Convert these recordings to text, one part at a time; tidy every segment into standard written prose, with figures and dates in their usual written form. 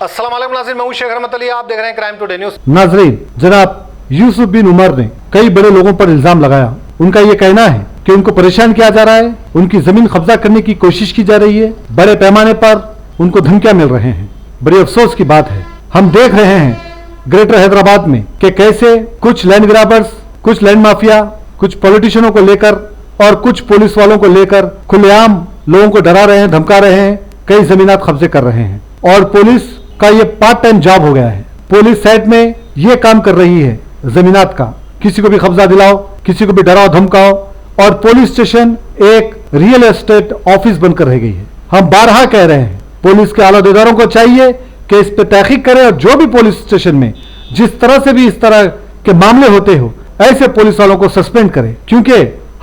अस्सलाम वालेकुम नाज़रीन, मैं हूं शेख रहमत अली, आप देख रहे हैं क्राइम टुडे न्यूज़। नाज़रीन, जनाब यूसुफ बिन उमर ने कई बड़े लोगों पर इल्जाम लगाया। उनका ये कहना है कि उनको परेशान किया जा रहा है, उनकी जमीन कब्जा करने की कोशिश की जा रही है, बड़े पैमाने पर उनको धमकियां मिल रहे हैं। बड़ी अफसोस की बात है, हम देख रहे हैं ग्रेटर हैदराबाद में कि कैसे कुछ लैंड ग्राबर्स, कुछ लैंड माफिया, कुछ पॉलिटिशियनों को लेकर और कुछ पुलिस वालों को लेकर खुलेआम लोगों को डरा रहे हैं, धमका रहे हैं, कई जमीनात कब्जे कर रहे हैं। और पुलिस का ये पार्ट टाइम जॉब हो गया है। पुलिस साइड में ये काम कर रही है जमीनात का, किसी को भी कब्जा दिलाओ, किसी को भी डराओ धमकाओ, और पुलिस स्टेशन एक रियल एस्टेट ऑफिस बनकर रह गई है। हम बारहा कह रहे हैं, पुलिस के आला अधिकारियों को चाहिए कि इस पर तहकीक करें और जो भी पुलिस स्टेशन में जिस तरह से भी इस तरह के मामले होते हो, ऐसे पुलिस वालों को सस्पेंड करें। क्योंकि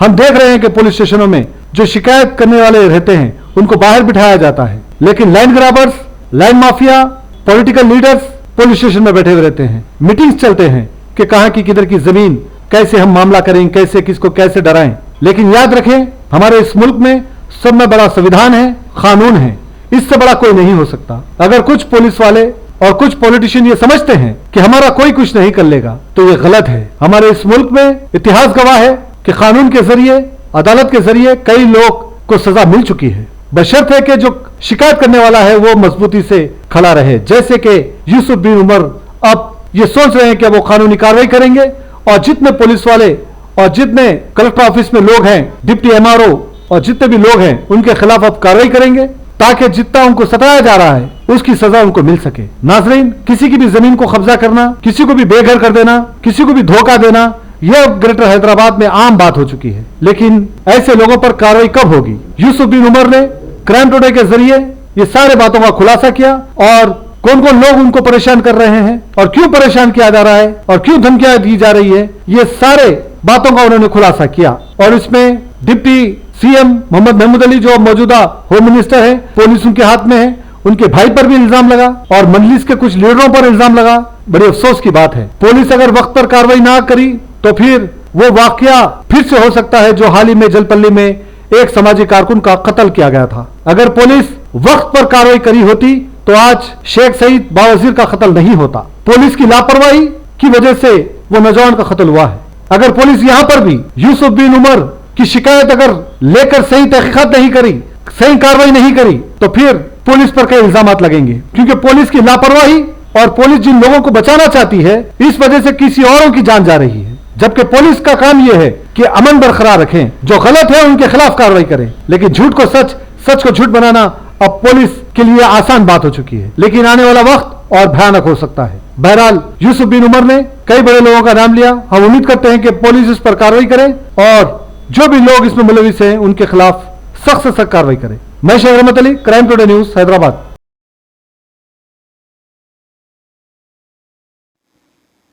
हम देख रहे हैं कि पुलिस स्टेशनों में जो शिकायत करने वाले रहते हैं उनको बाहर बिठाया जाता है, लेकिन land grabbers, land mafia, political leaders police station में बैठे हुए रहते हैं। मीटिंग्स चलते हैं कि कहां की किधर की जमीन, कैसे हम मामला करें, कैसे किसको कैसे डराएं। लेकिन याद रखें, हमारे इस मुल्क में सब में बड़ा संविधान है, कानून है, इससे बड़ा कोई नहीं हो सकता। अगर कुछ पुलिस वाले और कुछ पॉलिटिशियन ये समझते हैं कि हमारा कोई कुछ नहीं कर लेगा, तो ये गलत है। हमारे इस मुल्क में इतिहास गवाह है कि कानून के जरिए, अदालत के जरिए कई लोग को सजा मिल चुकी है, बशर्ते कि जो शिकायत करने वाला है वो मजबूती से खड़ा रहे। जैसे कि यूसुफ बिन उमर अब ये सोच रहे हैं कि वो कानूनी कार्रवाई करेंगे और जितने पुलिस वाले और जितने कलेक्टर ऑफिस में लोग हैं, डिप्टी एमआरओ और जितने भी लोग हैं, उनके खिलाफ अब कार्रवाई करेंगे ताकि जितना उनको सताया जा रहा है उसकी सजा उनको मिल सके। नाजरीन, किसी की भी जमीन को कब्जा करना, किसी को भी बेघर कर देना, किसी को भी धोखा देना, यह ग्रेटर हैदराबाद में आम बात हो चुकी है। लेकिन ऐसे लोगों पर कार्रवाई कब होगी? यूसुफ बिन उमर ने क्राइम टुडे के जरिए ये सारे बातों का खुलासा किया और कौन कौन लोग उनको परेशान कर रहे हैं और क्यों परेशान किया जा रहा है और क्यों धमकियां दी जा रही है, ये सारे बातों का उन्होंने खुलासा किया। और इसमें डिप्टी सीएम मोहम्मद महमूद अली, जो मौजूदा होम मिनिस्टर है, पुलिस उनके हाथ में है, उनके भाई पर भी इल्जाम लगा और मजलिस के कुछ लीडरों पर इल्जाम लगा। बड़ी अफसोस की बात है, पुलिस अगर वक्त पर कार्रवाई ना करी तो फिर वो वाकया फिर से हो सकता है जो हाल ही में जलपल्ली में एक समाजी कारकुन का कत्ल किया गया था। अगर पुलिस वक्त पर कार्रवाई करी होती तो आज शेख सईद बावजीर का कत्ल नहीं होता। पुलिस की लापरवाही की वजह से वो नौजवान का कत्ल हुआ है। अगर पुलिस यहां पर भी यूसुफ बिन उमर की शिकायत अगर लेकर सही तहकीकात नहीं करी, सही कार्रवाई नहीं करी, तो फिर पुलिस पर कई इल्जाम लगेंगे। क्योंकि पुलिस की लापरवाही और पुलिस जिन लोगों को बचाना चाहती है, इस वजह से किसी औरों की जान जा रही है। जबकि पुलिस का काम यह है कि अमन बरकरार रखें, जो गलत है उनके खिलाफ कार्रवाई करें। लेकिन झूठ को सच, सच को झूठ बनाना अब पुलिस के लिए आसान बात हो चुकी है, लेकिन आने वाला वक्त और भयानक हो सकता है। बहरहाल, यूसुफ बिन उमर ने कई बड़े लोगों का नाम लिया। हम उम्मीद करते हैं कि पुलिस इस पर कार्रवाई करे और जो भी लोग इसमें मुलविस हैं उनके खिलाफ सख्त से सख्त कार्रवाई करे। मैं शेख रहमत Ali, crime today news, Hyderabad.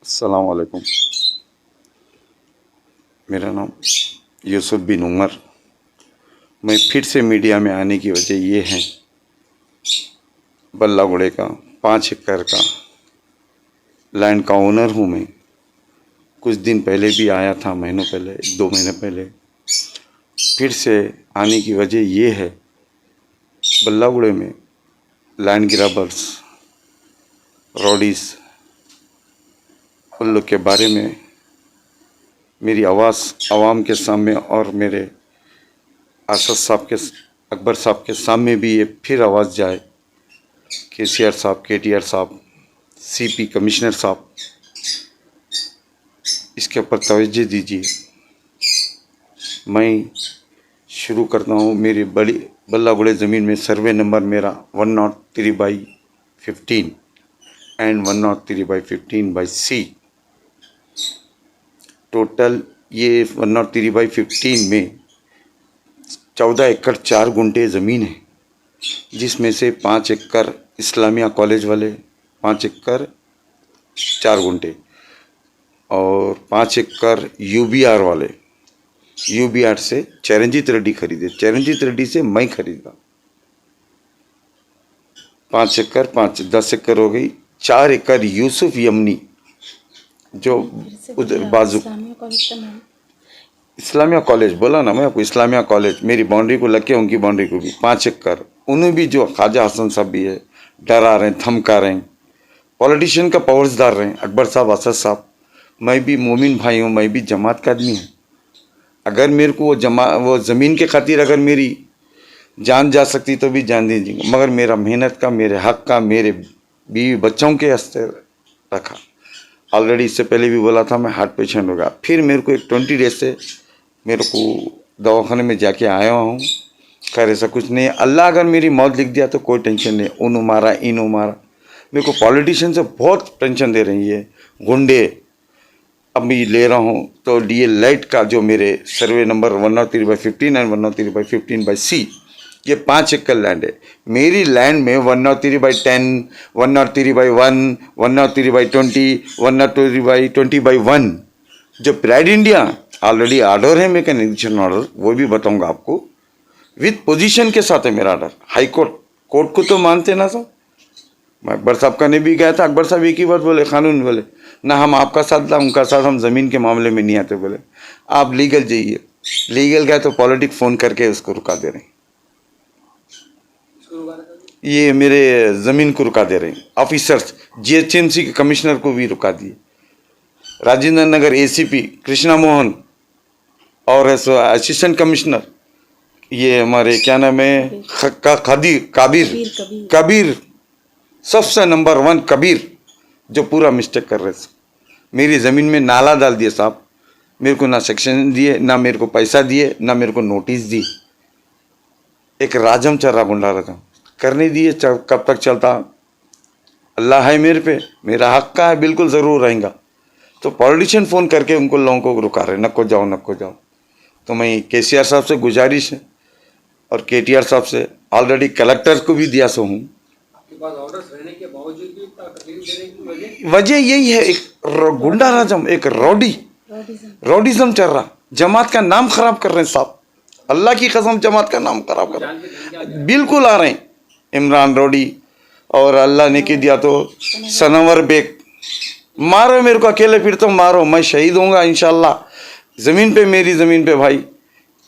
अस्सलाम वालेकुम, मेरा नाम यूसुफ बिन उमर। मैं फिर से मीडिया में आने की वजह ये है, बल्लागुड़े का 5 एकड़ का लैंड का ओनर हूँ मैं। कुछ दिन पहले भी आया था, महीनों पहले, 2 महीने पहले। फिर से आने की वजह ये है, बल्लागुड़े में लैंड ग्राबर्स, रॉडीज, उन लोग के बारे में मेरी आवाज़ आवाम के सामने और मेरे असद साहब के, अकबर साहब के सामने भी ये फिर आवाज़ जाए। केसीआर साहब, केटीआर साहब, सीपी कमिश्नर साहब, इसके ऊपर तवज्जो दीजिए। मैं शुरू करता हूँ। मेरी बड़ी बल्लागुड़े ज़मीन में सर्वे नंबर मेरा 103/15 एंड 103/15/C। टोटल ये 103/15 में 14 एकड़ 4 गुंठे ज़मीन है, जिसमें से 5 एकड़ इस्लामिया कॉलेज वाले, 5 एकड़ 4 गुंठे और 5 एकड़ यूबीआर वाले। यूबीआर से चरणजीत रेड्डी खरीदे, चरणजीत रेड्डी से मैं खरीदा। 5 एकड़ 5, 10 एकड़ हो गई। 4 एकड़ यूसुफ यमनी, जो उधर बाजू इस्लामिया कॉलेज बोला ना मैं आपको, इस्लामिया कॉलेज मेरी बाउंड्री को लग के उनकी बाउंड्री को भी 5 एकड़, उन्हें भी जो ख्वाजा हसन साहब भी है, डरा रहे हैं, धमका रहे हैं, पॉलिटिशियन का पावर्सदार रहे हैं। अकबर साहब, असद साहब, मैं भी मोमिन भाई हूँ, मैं भी जमात का आदमी हूँ। अगर मेरे को वो ज़मीन के खातिर अगर मेरी जान जा सकती तो भी जान दीजिएगा, मगर मेरा मेहनत का, मेरे हक का, मेरे बीवी बच्चों के हस्ते रखा। ऑलरेडी इससे पहले भी बोला था मैं हार्ट पेशेंट होगा। फिर मेरे को एक 20 डेज से मेरे को दवाखाने में जाके आया हूँ। खैर ऐसा कुछ नहीं है। अल्लाह अगर मेरी मौत लिख दिया तो कोई टेंशन नहीं, उन्हों मारा इन्हों मारा। मेरे को पॉलिटिशियन से बहुत टेंशन दे रही है, गुंडे। अब मैं ले रहा हूँ तो डीए लाइट का जो मेरे सर्वे नंबर 103/15 एंड 103/15/C, ये 5 एकड़ लैंड है। मेरी लैंड में 103/10, 103/1, 103/20, 103/20/1 जो प्राइड इंडिया ऑलरेडी ऑर्डर है, मेरे एग्जीक्यूशन ऑर्डर, वो भी बताऊंगा आपको। विथ पोजीशन के साथ है मेरा ऑर्डर। हाई कोर्ट, कोर्ट को तो मानते ना सब। मैं अकबर साहब का नहीं भी गया था, अकबर साहब एक ही बात बोले, कानून बोले ना हम आपका साथ, ना उनका साथ, हम ज़मीन के मामले में नहीं आते। बोले आप लीगल जाइए। लीगल गए तो पॉलिटिक फ़ोन करके उसको रुका दे रहे हैं। ये मेरे ज़मीन को रुका दे रहे हैं। ऑफिसर्स GHMC के कमिश्नर को भी रुका दिए। राजेंद्र नगर ACP कृष्णा मोहन और असिस्टेंट कमिश्नर ये हमारे क्या नाम है, कबीर, सबसे नंबर 1 कबीर, जो पूरा मिस्टेक कर रहे थे। मेरी ज़मीन में नाला डाल दिए साहब। मेरे को ना सेक्शन दिए, ना मेरे को पैसा दिए, ना मेरे को नोटिस दी। एक राजम चर्रा गुंडा रहा था, करने दिए। कब तक चलता, अल्लाह है मेरे पे, मेरा हक का है, बिल्कुल ज़रूर रहेगा। तो पॉलिटिशियन फ़ोन करके उनको लोगों को रुका रहे, नको जाओ नको जाओ। तो मैं KCR साहब से गुजारिश है और KTR साहब से, ऑलरेडी कलेक्टर को भी दिया सो हूँ। वजह यही है, एक गुंडा राजम, एक रॉडिज्म चल रहा। जमात का नाम खराब कर रहे हैं साहब, अल्लाह की कसम जमात का नाम खराब कर रहे हैं। बिल्कुल आ रहे हैं इमरान रॉडी, और अल्लाह ने के दिया तो सनवर बेग। मारो मेरे को अकेले, फिर तो मारो, मैं शहीद होऊंगा इंशाल्लाह। ज़मीन पे, मेरी ज़मीन पे भाई,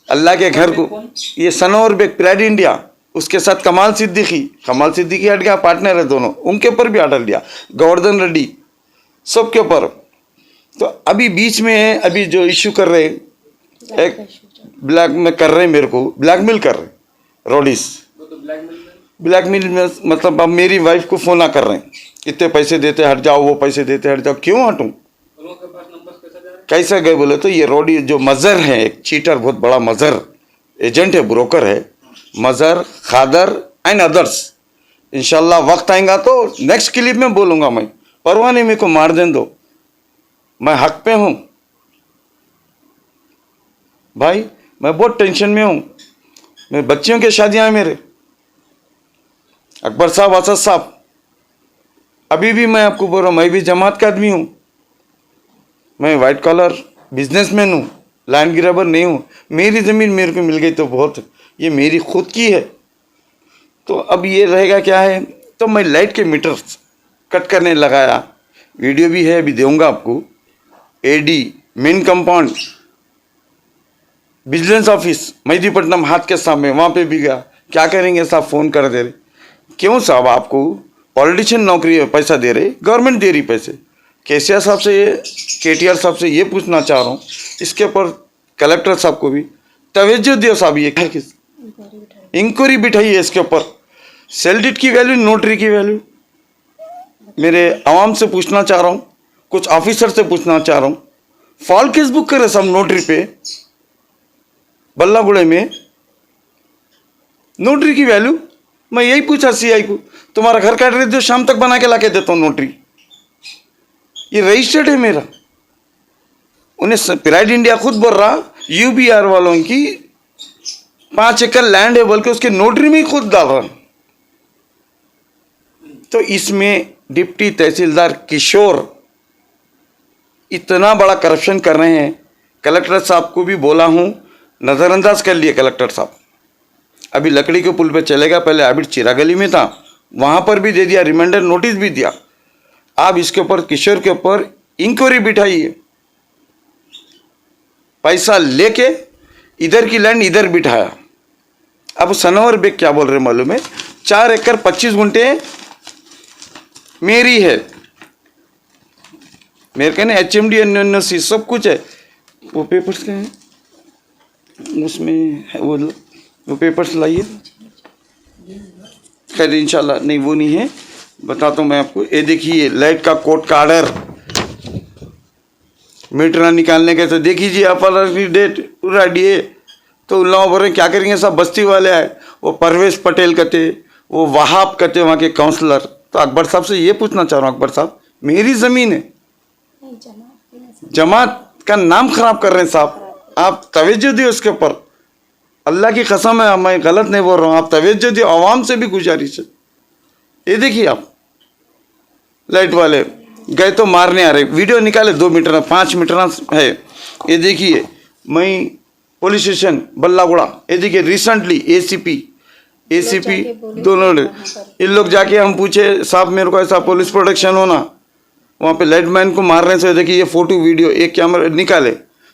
अल्लाह के घर को। ये सनवर बेग प्राइड इंडिया, उसके साथ कमाल सिद्दीकी हट गया, पार्टनर है दोनों, उनके ऊपर भी ऑर्डर लिया। गोवर्धन रेड्डी, सबके ऊपर। तो अभी बीच में है, अभी जो इशू कर रहे हैं, एक ब्लैक में कर रहे हैं, मेरे को ब्लैकमेल कर रहे हैं रॉडीज। ब्लैकमेल में मतलब अब मेरी वाइफ को फ़ोन कर रहे हैं, इतने पैसे देते हट जाओ, वो पैसे देते हट जाओ। क्यों हटूँ, कैसे गए बोले तो ये रॉडी जो मज़र है, एक चीटर, बहुत बड़ा मज़र एजेंट है, ब्रोकर है, मज़र, खादर एंड अदर्स। इंशाल्लाह वक्त आएगा तो नेक्स्ट क्लिप में बोलूँगा मैं। परवाह नहीं, मेरे को मार दें दो, मैं हक पे हूँ भाई। मैं बहुत टेंशन में हूँ, मेरे बच्चियों की शादियाँ हैं मेरे। अकबर साहब, असद साहब, अभी भी मैं आपको बोल रहा हूँ, मैं भी जमात का आदमी हूँ। मैं वाइट कॉलर बिजनेसमैन हूँ, लैंड ग्रैबर नहीं हूँ। मेरी ज़मीन मेरे को मिल गई तो बहुत, ये मेरी खुद की है। तो अब ये रहेगा क्या है, तो मैं लाइट के मीटर कट करने लगाया, वीडियो भी है, अभी दूंगा आपको। AD main compound vigilance office Mehdipatnam हाथ के सामने, वहाँ पे भी गया। क्या करेंगे साहब, फ़ोन कर दे रहे। क्यों साहब, आपको पॉलिटिशियन नौकरी पैसा दे रहे, गवर्नमेंट दे रही पैसे। KCR साहब से, KTR साहब से ये पूछना चाह रहा हूँ, इसके ऊपर कलेक्टर साहब को भी तवज्जो दियो साहब। ये इंक्वायरी बिठाइए इसके ऊपर। सेल डीड की वैल्यू, नोटरी की वैल्यू मेरे आवाम से पूछना चाह रहा हूँ, कुछ ऑफिसर से पूछना चाह रहा हूँ। फॉल केस बुक करे सब नोटरी पे, बल्लागुड़े में नोटरी की वैल्यू। मैं यही पूछा CI को, तुम्हारा घर का एड्रेस दो, शाम तक बना के लाके देता हूँ नोटरी। ये रजिस्टर्ड है मेरा। उन्हें प्राइड इंडिया खुद बोल रहा, UBR वालों की 5 एकड़ लैंड है बोल के उसके नोटरी में ही खुद डाल रहा। तो इसमें डिप्टी तहसीलदार किशोर इतना बड़ा करप्शन कर रहे हैं। कलेक्टर साहब को भी बोला हूँ, नज़रअंदाज कर लिए कलेक्टर साहब। अभी लकड़ी के पुल पे चलेगा, पहले आबिद चिरागली में था, वहाँ पर भी दे दिया, रिमाइंडर नोटिस भी दिया। आप इसके ऊपर, किशोर के ऊपर इंक्वायरी बिठाइए। पैसा लेके इधर की लैंड इधर बिठाया। अब सनवर बेग क्या बोल रहे मालूम है, 4 एकड़ 25 गुंठे मेरी है, मेरे कहने HMD NNC सब कुछ है। वो पेपर्स क्या है उसमें है, वो पेपर्स लाइए। खैर इंशाल्लाह नहीं, वो नहीं है, बताता हूँ मैं आपको। ये देखिए लाइट का कोर्ट का ऑर्डर, मीटर निकालने के, तो देखिए आप डेट पूरा DA तो उन लोगों पर क्या करेंगे, सब बस्ती वाले आए। वो परवेश पटेल कहते, वो वहाब कहते वहाँ के काउंसलर। तो अकबर साहब से ये पूछना चाह रहा हूँ, अकबर साहब मेरी ज़मीन है, जमात का नाम खराब कर रहे हैं साहब, आप तवज्जो दिए उसके ऊपर। अल्लाह की कसम है, मैं गलत नहीं बोल रहा हूँ, आप तवज्जो दिए। आवाम से भी गुजारिश है। ये देखिए आप लाइट वाले गए तो मारने आ रहे, वीडियो निकाले 2 मीटर 5 मीटर है। ये देखिए मई पुलिस स्टेशन बल्लागुड़ा, ये देखिए रिसेंटली ACP दोनों ने, इन लोग जाके हम पूछे साहब मेरे को ऐसा पुलिस प्रोटेक्शन होना, वहाँ पे लाइटमैन को मार रहे थे। देखिए ये फोटो वीडियो एक कैमरा निकाले।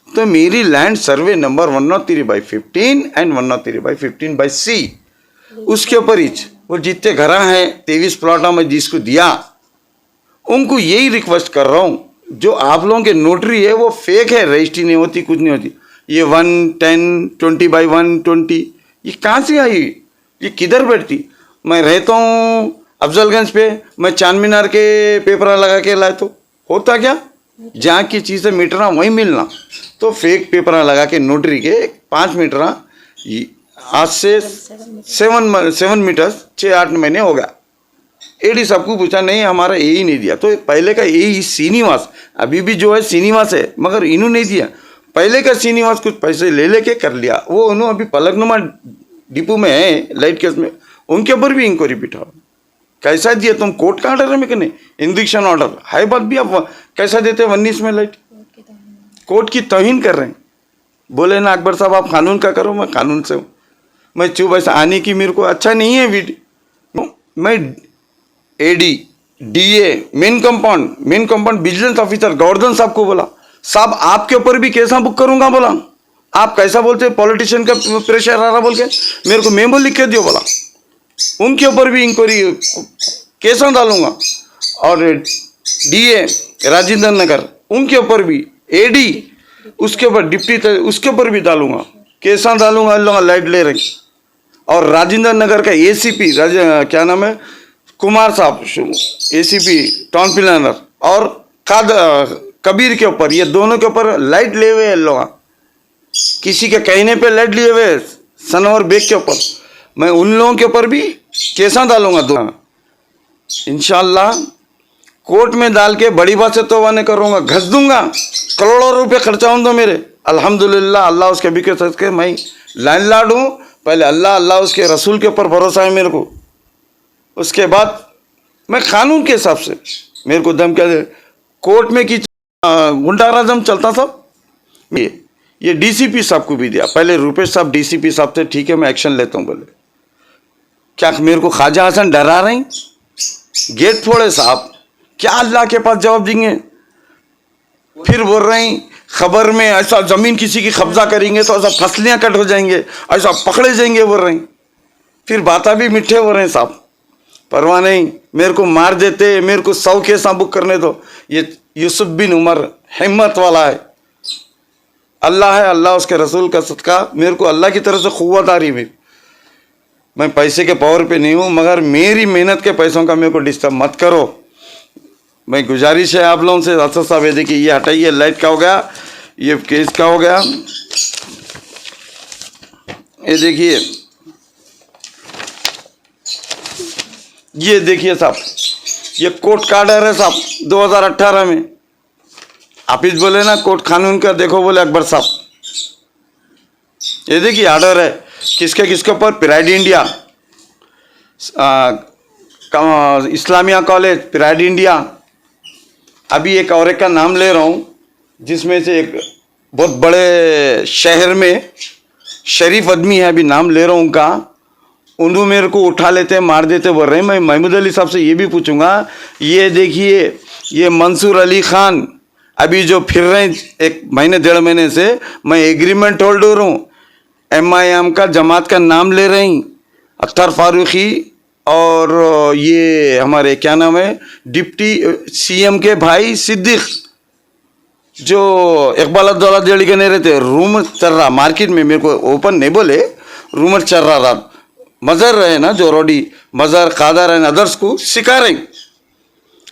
तो मेरी land survey number 103/15 and 103/15/C, उसके ऊपर ही वो जितने घर हैं 23 प्लॉटा में जिसको दिया, उनको यही रिक्वेस्ट कर रहा हूँ, जो आप लोगों के नोटरी है वो फेक है, रजिस्ट्री नहीं होती, कुछ नहीं होती। ये 110 20/120 ये कहाँ से आई, ये किधर बैठती? मैं रहता हूँ अफजलगंज पे, मैं चांद मीनार के पेपर लगा के लाए तो होता क्या, जहाँ की चीज़ें मीटर वहीं मिलना। तो फेक पेपर लगा के नोटरी के 5 मीटर आज से 7 मीटर 6-8 महीने हो गया। AD सबको पूछा, नहीं हमारा यही नहीं दिया। तो पहले का यही श्रीनिवास, अभी भी जो है श्रीनिवास है, मगर इन्होंने नहीं दिया। पहले का श्रीनिवास कुछ पैसे ले लेके कर लिया, वो उन्होंने अभी पलकनुमा डिपो में है लाइट केस में, उनके ऊपर भी इंक्वायरी बिठाओ। कैसा दिया तुम, कोर्ट का ऑर्डर है में कि नहीं, इंजेक्शन ऑर्डर है, बात भी आप कैसा देते हैं 19 में लाइट, कोर्ट की तौहीन कर रहे हैं। बोले ना अकबर साहब आप कानून का करो, मैं कानून से हूँ, मैं चुप ऐसा आने की मेरे को अच्छा नहीं है वीडियो। मैं AD DA main compound vigilance officer Govardhan साहब को बोला, साहब आपके ऊपर भी केसा बुक करूंगा। बोला आप कैसा बोलते, पॉलिटिशियन का प्रेशर आ रहा बोल के मेरे को मेमो लिख के दियो। बोला उनके ऊपर भी इंक्वायरी केसा डालूंगा, और DA राजेंद्र नगर उनके ऊपर भी, AD उसके ऊपर डिप्टी उसके ऊपर भी डालूंगा, केसा डालूंगा। लोग लाइट ले रहे। और राजेंद्र नगर का ACP क्या नाम है, कुमार साहब ACP टाउन प्लानर, और कबीर के ऊपर, ये दोनों के ऊपर लाइट ले हुए लोग, किसी के कहने पे लाइट लिए हुए सनवर बेग के ऊपर। मैं उन लोगों के ऊपर भी केसा डालूंगा दो इंशाल्लाह। कोर्ट में डाल के बड़ी बात से तो वाने करूँगा, घस दूंगा, करोड़ों रुपए खर्चा हों तो मेरे। अल्हम्दुलिल्लाह अल्लाह उसके भी के मैं लैंडलॉर्ड हूँ। पहले अल्लाह उसके रसूल के ऊपर भरोसा है मेरे को, उसके बाद मैं कानून के हिसाब से। मेरे को दम क्या दे, कोर्ट में की गुंडाराजम चलता सब। ये DCP साहब को भी दिया, पहले रुपेश साहब DCP साहब थे, ठीक है मैं एक्शन लेता हूँ बोले। क्या मेरे को ख्वाजा हसन डरा रहे हैं? गेट फोड़े साहब, क्या अल्लाह के पास जवाब देंगे? फिर बोल रहे हैं खबर में ऐसा ज़मीन किसी की कब्जा करेंगे तो ऐसा फसलियाँ कट हो जाएंगे, ऐसा पकड़े जाएंगे बोल रहे हैं। फिर बाता भी मीठे हो रहे हैं साहब, परवाह नहीं, मेरे को मार देते, मेरे को 100 केस बुक करने दो। ये यूसुफ बिन उमर हिम्मत वाला है, अल्लाह है, अल्लाह उसके रसूल का सदका मेरे को अल्लाह की तरफ से क़ुव्वत आ रही है। मैं पैसे के पावर पे नहीं हूँ, मगर मेरी मेहनत के पैसों का मेरे को डिस्टर्ब मत करो। मैं गुजारिश है आप लोगों से, असद साहब ये देखिए, ये हटाइए, लाइट का हो गया, ये केस का हो गया। ये देखिए, ये देखिए साहब, ये कोर्ट का ऑर्डर है साहब 2018 में। आप ही बोले ना कोर्ट कानून का देखो, बोले अकबर साहब। ये देखिए ऑर्डर है, किसके ऊपर, pride India, Islamia college, pride India. अभी एक और एक का नाम ले रहा हूँ, जिसमें से एक बहुत बड़े शहर में शरीफ आदमी है, अभी नाम ले रहा हूँ उनका। उन्होंने मेरे को उठा लेते मार देते बोल रहे हैं। मैं महमूद अली साहब से ये भी पूछूंगा, ये देखिए ये मंसूर अली खान अभी जो फिर रहे हैं 1 महीने 1.5 महीने से, मैं एग्रीमेंट होल्डर हूँ, MIM का जमात का नाम ले रहे हैं। अख्तर फारूकी और ये हमारे क्या नाम है डिप्टी सीएम के भाई सिद्दीक, जो इकबाल अब्दुल्ला जड़ी के नहीं रहते, रूमर चल रहा मार्केट में, मेरे को ओपन नहीं बोले, रूमर चल रहा रात, मजहर है ना जो रोडी मजहर कादर एंड अदर्स को सिखा रहे।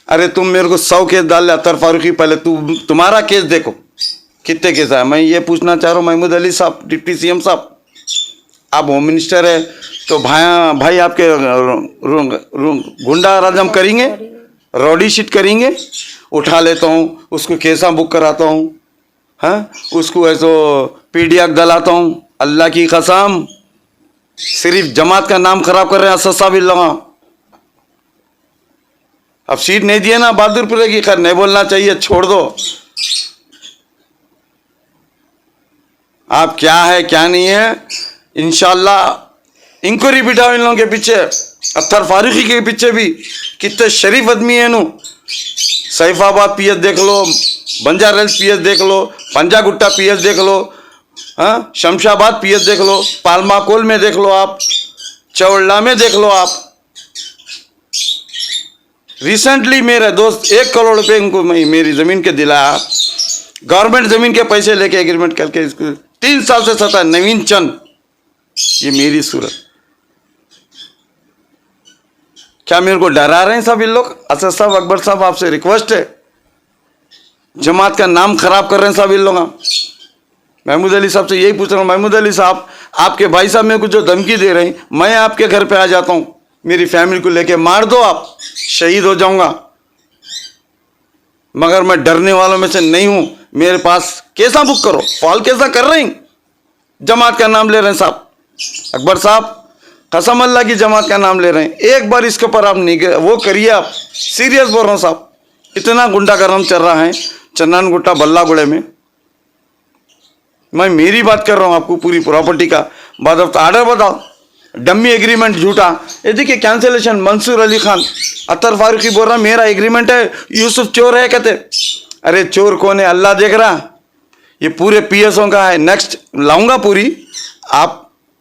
अरे तुम मेरे को 100 केस डाल ले अतर फारूकी, पहले तुम्हारा केस देखो कितने केस है। मैं ये पूछना चाह रहा हूँ महमूद अली साहब, डिप्टी सीएम साहब, आप होम मिनिस्टर है तो भाई आपके गुंडा राज हम करेंगे, रॉडी शीट करेंगे, उठा लेता हूँ उसको, केसा बुक कराता हूँ, हाँ उसको ऐसो पीडीएफ डलाता हूँ, अल्लाह की कसम सिर्फ जमात का नाम खराब कर रहे हैं असद साहब लगा। अब सीट नहीं दिए ना बहादुरपुर की, खैर नहीं बोलना चाहिए, छोड़ दो। आप क्या है क्या नहीं है, इंशाल्लाह इंक्वायरी बिठाओ इन लोगों के पीछे, अत्तर फारूकी के पीछे भी कितने शरीफ आदमी है नु। सैफाबाद पीएस देख लो, बंजारा हिल्स पीएस देख लो, पंजागुट्टा पीएस देख लो, हाँ शमशाबाद पीएस देख लो, पालमाकोल में देख लो, आप चौड़ा में देख लो। आप रिसेंटली मेरे दोस्त 1 करोड़ रुपए इनको मेरी जमीन के दिलाया, गवर्नमेंट जमीन के पैसे लेके एग्रीमेंट करके इसको 3 साल से सता नवीन चंद, ये मेरी सूरत। क्या मेरे को डरा रहे हैं सब इन लोग? असद साहब, अकबर साहब, आपसे रिक्वेस्ट है, जमात का नाम खराब कर रहे हैं सब इन लोग। महमूद अली साहब से यही पूछ रहा हूँ, महमूद अली साहब आपके भाई साहब मेरे को जो धमकी दे रहे हैं, मैं आपके घर पे आ जाता हूँ, मेरी फैमिली को लेके मार दो, आप शहीद हो जाऊंगा, मगर मैं डरने वालों में से नहीं हूं। मेरे पास कैसा बुक करो, फॉल कैसा कर रहे हैं, जमात का नाम ले रहे हैं साहब, अकबर साहब कसम अल्लाह की जमात का नाम ले रहे हैं। एक बार इसके ऊपर आप वो करिए, आप सीरियस बोल रहा हूँ साहब, इतना गुंडागर्दी चल रहा है चन्नान गुट्टा बल्लागुड़े में। मैं मेरी बात कर रहा हूँ, आपको पूरी प्रॉपर्टी का बाद ऑर्डर बताओ, डम्मी एग्रीमेंट झूठा। ये देखिए कैंसिलेशन, मंसूर अली खान, अतर फारूकी बोल रहा मेरा एग्रीमेंट है, यूसुफ चोर है कहते। अरे चोर कौन है, अल्लाह देख रहा, ये पूरे पीएसओ का है। नेक्स्ट लाऊंगा पूरी, आप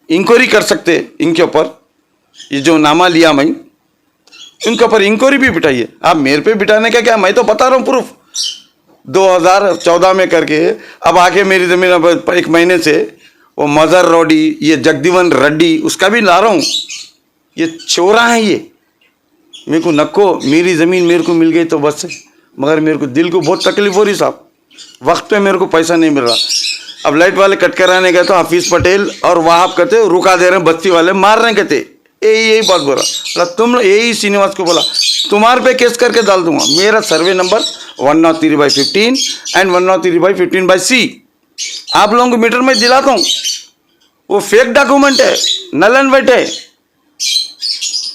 इंक्वायरी कर सकते इनके ऊपर, ये जो नामा लिया मैं इनके ऊपर इंक्वायरी भी बिठाइए। आप मेरे पे बिठाने का क्या, मैं तो बता रहा हूँ प्रूफ 2014 में करके अब आके मेरी जमीन अब 1 महीने से वो मजहर रोडी, ये जगदीवन रेड्डी, उसका भी ला रहा हूँ। ये चोरा है, ये मेरे को नक्को, मेरी ज़मीन मेरे को मिल गई तो बस है, मगर मेरे को दिल को बहुत तकलीफ हो रही साहब, वक्त पे मेरे को पैसा नहीं मिल रहा। अब लाइट वाले कट कराने गए तो हाफिज पटेल और वहाब कहते रुका दे रहे हैं, बस्ती वाले मार रहे हैं कहते, यही बात बोला। तुम यही श्रीनिवास को बोला तुम्हारे पे केस करके डाल दूंगा। मेरा सर्वे नंबर 103/15 एंड 103/15/C आप लोगों को मीटर में दिलाता हूँ। वो फेक डॉक्यूमेंट है, नल एंड वेट है,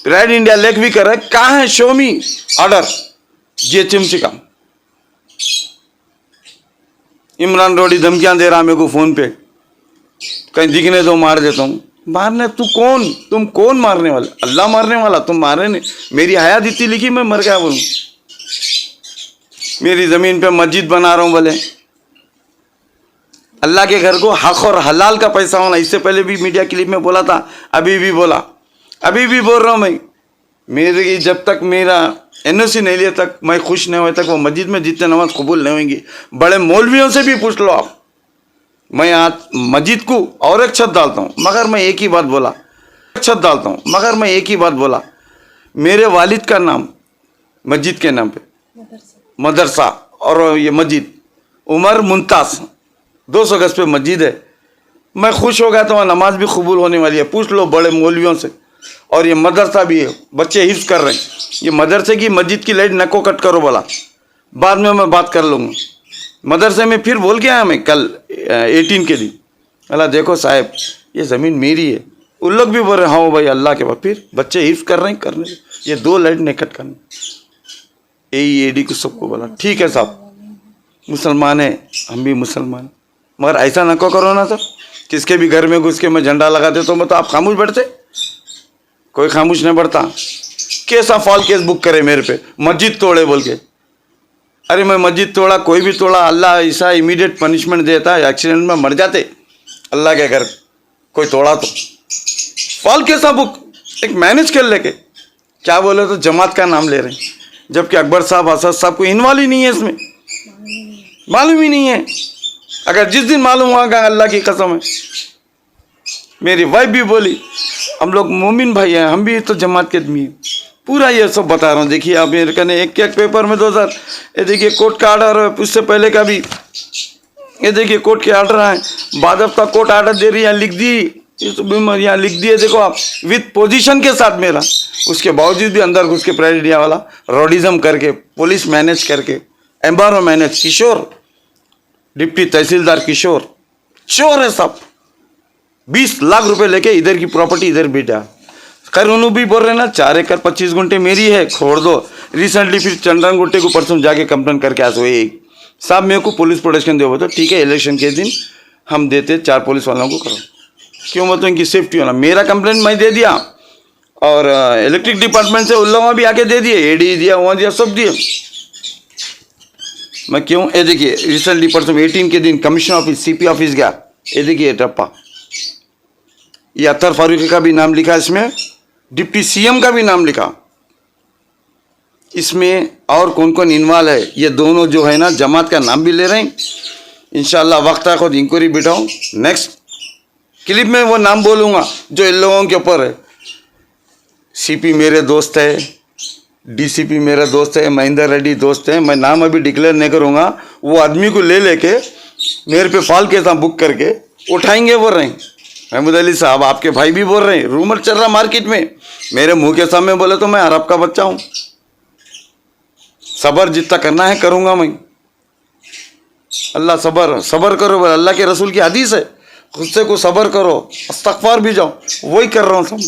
रेड इंडिया लेख भी कर रहा है। कहाँ है, शो मी ऑर्डर GHMC का। इमरान रोडी धमकियां दे रहा मेरे को फोन पे, कहीं दिखने दो मार देता हूँ। मारने तुम कौन मारने वाला? अल्लाह मारने वाला, तुम मारे नहीं। मेरी हयात इतनी लिखी, मैं मर गया बोलूं। मेरी जमीन पे मस्जिद बना रहा हूं, बोले अल्लाह के घर को हक और हलाल का पैसा होना। इससे पहले भी मीडिया क्लिप में बोला था, अभी भी बोला, अभी भी बोल रहा हूं मैं। मेरे जब तक मेरा NOC नहीं लिया तक, मैं खुश नहीं हुआ तक, वो मस्जिद में जितने नमाज कबूल नहीं होंगी। बड़े मौलवियों से भी पूछ लो आप, मैं आज मस्जिद को और एक छत डालता हूँ, मगर मैं एक ही बात बोला, छत डालता हूँ मगर मैं एक ही बात बोला, मेरे वालिद का नाम मस्जिद के नाम पे मदरसा, और ये मस्जिद उमर मुमताज 200 गज पे मस्जिद है। मैं खुश हो गया तो वहाँ नमाज भी कबूल होने वाली है। पूछ लो बड़े मौलवियों से। और ये मदरसा भी है, बच्चे हिफ्ज कर रहे हैं। ये मदरसे की मस्जिद की लाइट नको कट करो बोला, बाद में मैं बात कर लूँगा। मदरसे में फिर बोल के आया मैं कल 18 के दिन, अल्लाह देखो साहब ये ज़मीन मेरी है। उन लोग भी बोल रहे हाँ भाई अल्लाह के बाद, फिर बच्चे हिफ्ज कर रहे हैं, करने ये 2 लाइट नहीं कट करने। AEAD को सबको बोला ठीक है साहब, मुसलमान है, हम भी मुसलमान, मगर ऐसा नको करो ना सर, किसके भी घर में घुस के मैं झंडा लगा दे तो मतलब आप खामोश बैठते? कोई खामोश नहीं बैठता। कैसा फॉल केस बुक करे मेरे पे, मस्जिद तोड़े बोल के। अरे मैं मस्जिद तोड़ा, कोई भी तोड़ा, अल्लाह ऐसा इमीडिएट पनिशमेंट देता है, एक्सीडेंट में मर जाते अल्लाह के घर, कोई तोड़ा तो। फॉल कैसा बुक एक मैनेज कर लेके क्या बोले तो जमात का नाम ले रहे हैं, जबकि अकबर साहब असद साहब को इन्वॉल्व ही नहीं है इसमें, मालूम ही नहीं है। अगर जिस दिन मालूम होगा, अल्लाह की कसम है, मेरी वाइफ भी बोली हम लोग मोमिन भाई हैं, हम भी तो जमात के आदमी हैं। पूरा ये सब बता रहा हूँ। देखिए आप मेरे ने एक पेपर में 2000, ये देखिए कोर्ट का ऑर्डर, उससे पहले का भी ये देखिए कोर्ट के ऑर्डर है, बाज़ाब्ता कोर्ट ऑर्डर दे रही है, लिख दी, यहाँ लिख दिए देखो आप, विथ पोजीशन के साथ मेरा। उसके बावजूद भी अंदर घुस के प्रेसिडेंट वाला रोडिज्म करके, पुलिस मैनेज करके, एम्बारो मैनेज, किशोर डिप्टी तहसीलदार किशोर, चोर है सब। 20 लाख रुपए लेके इधर की प्रॉपर्टी इधर बेटा। खैर उन्होंने भी बोल रहे ना 4 एकड़ 25 गुंठे मेरी है, छोड़ दो। रिसेंटली फिर चंद्रन गुट्टे को परसों जाके कंप्लेन करके आ सोए साहब मेरे को पुलिस प्रोटेक्शन दो। तो ठीक है, इलेक्शन के दिन हम देते 4 पुलिस वालों को, करो क्यों, मतलब इनकी सेफ्टी होना। मेरा कंप्लेंट मैं दे दिया और इलेक्ट्रिक डिपार्टमेंट से उन लोगों भी आके दे दिए, एडी दिया, वहाँ दिया, सब दिए। मैं क्यों, ये देखिए रिसेंटली परसों 18 के दिन कमिश्नर ऑफिस सीपी ऑफिस गया, ये देखिए टप्पा, ये अत्तर फारूकी का भी नाम लिखा, इसमें डिप्टी सीएम का भी नाम लिखा। इसमें और कौन कौन इन्वॉल्व है, ये दोनों जो है ना जमात का नाम भी ले रहे हैं। इंशाल्लाह वक्त है खुद इंक्वायरी बिठाऊँ, नेक्स्ट क्लिप में वो नाम बोलूँगा जो इन लोगों के ऊपर है। सीपी मेरे दोस्त है, डीसीपी मेरा दोस्त है, महेंद्र रेड्डी दोस्त है, मैं नाम अभी डिक्लेयर नहीं करूँगा। वो आदमी को ले लेके मेरे पे फॉल केस बुक करके उठाएंगे बोल रहे हैं। महमूद अली साहब आपके भाई भी बोल रहे हैं, रूमर चल रहा मार्केट में, मेरे मुंह के सामने बोले तो मैं अरब का बच्चा हूँ। सबर जितना करना है करूँगा मैं। अल्लाह सबर करो, अल्लाह के रसूल की हदीस है, गुस्से को सबर करो, इस्तग़फ़ार भी जाओ, वही कर रहा हूँ सब।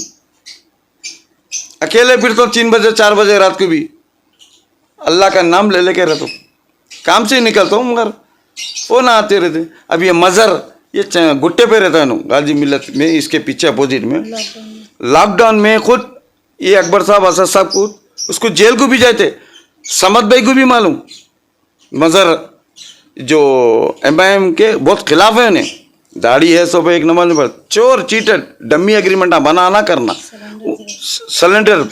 अकेले फिरता हूँ 3 बजे 4 बजे रात को भी, अल्लाह का नाम ले लेके रहता हूँ, काम से ही निकलता हूँ, मगर वो ना आते रहते। अब ये मज़र ये गुट्टे पे रहता है ना गाजी मिलत में, इसके पीछे अपोजिट में। लॉकडाउन में खुद ये अकबर साहब असद साहब को उसको जेल को भी जाते, समद भाई को भी मालूम। मज़र जो MIM के बहुत खिलाफ है, उन्हें दाढ़ी है सब एक नंबर, चोर चीटर, डमी एग्रीमेंट बनाना करना। सिलेंडर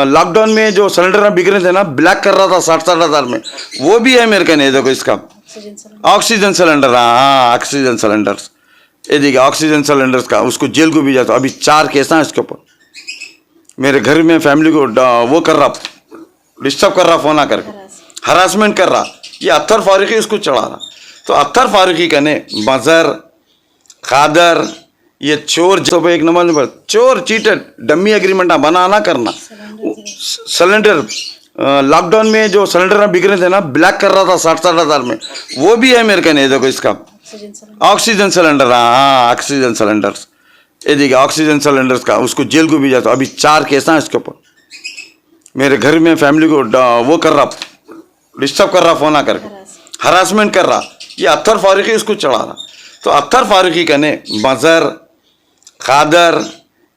लॉकडाउन में जो सिलेंडर बिक रहे थे ना, ब्लैक कर रहा था 60-60 हज़ार में, वो भी है मेरे कहने। देखो इसका ऑक्सीजन सिलेंडर, हाँ ऑक्सीजन सिलेंडर्स, ये देखिए ऑक्सीजन सिलेंडर्स का, उसको जेल को भी जाता। अभी 4 केस हैं इसके ऊपर। मेरे घर में फैमिली को वो कर रहा, डिस्टर्ब कर रहा, फोन आ करके हरासमेंट कर रहा। ये अत्तर फारूकी उसको चढ़ा रहा। तो अत्तर फारूकी कहने मज़र खादर, ये चोर जो एक नंबर, चोर चीटर, डमी एग्रीमेंट बनाना करना। सिलेंडर लॉकडाउन में जो सिलेंडर बिक रहे थे ना, ब्लैक कर रहा था 60-60 हज़ार में, वो भी है मेरे कहने। देखो इसका ऑक्सीजन सिलेंडर, हाँ ऑक्सीजन सिलेंडर्स, ये देखिए ऑक्सीजन सिलेंडर्स का, उसको जेल को भी जाता। अभी 4 केस हैं इसके ऊपर। मेरे घर में फैमिली को वो कर रहा, डिस्टर्ब कर रहा, फोन आ करके हरासमेंट कर रहा। ये अत्तर फारूकी उसको चढ़ा रहा। तो अत्तर फारूकी कहने मज़र खादर,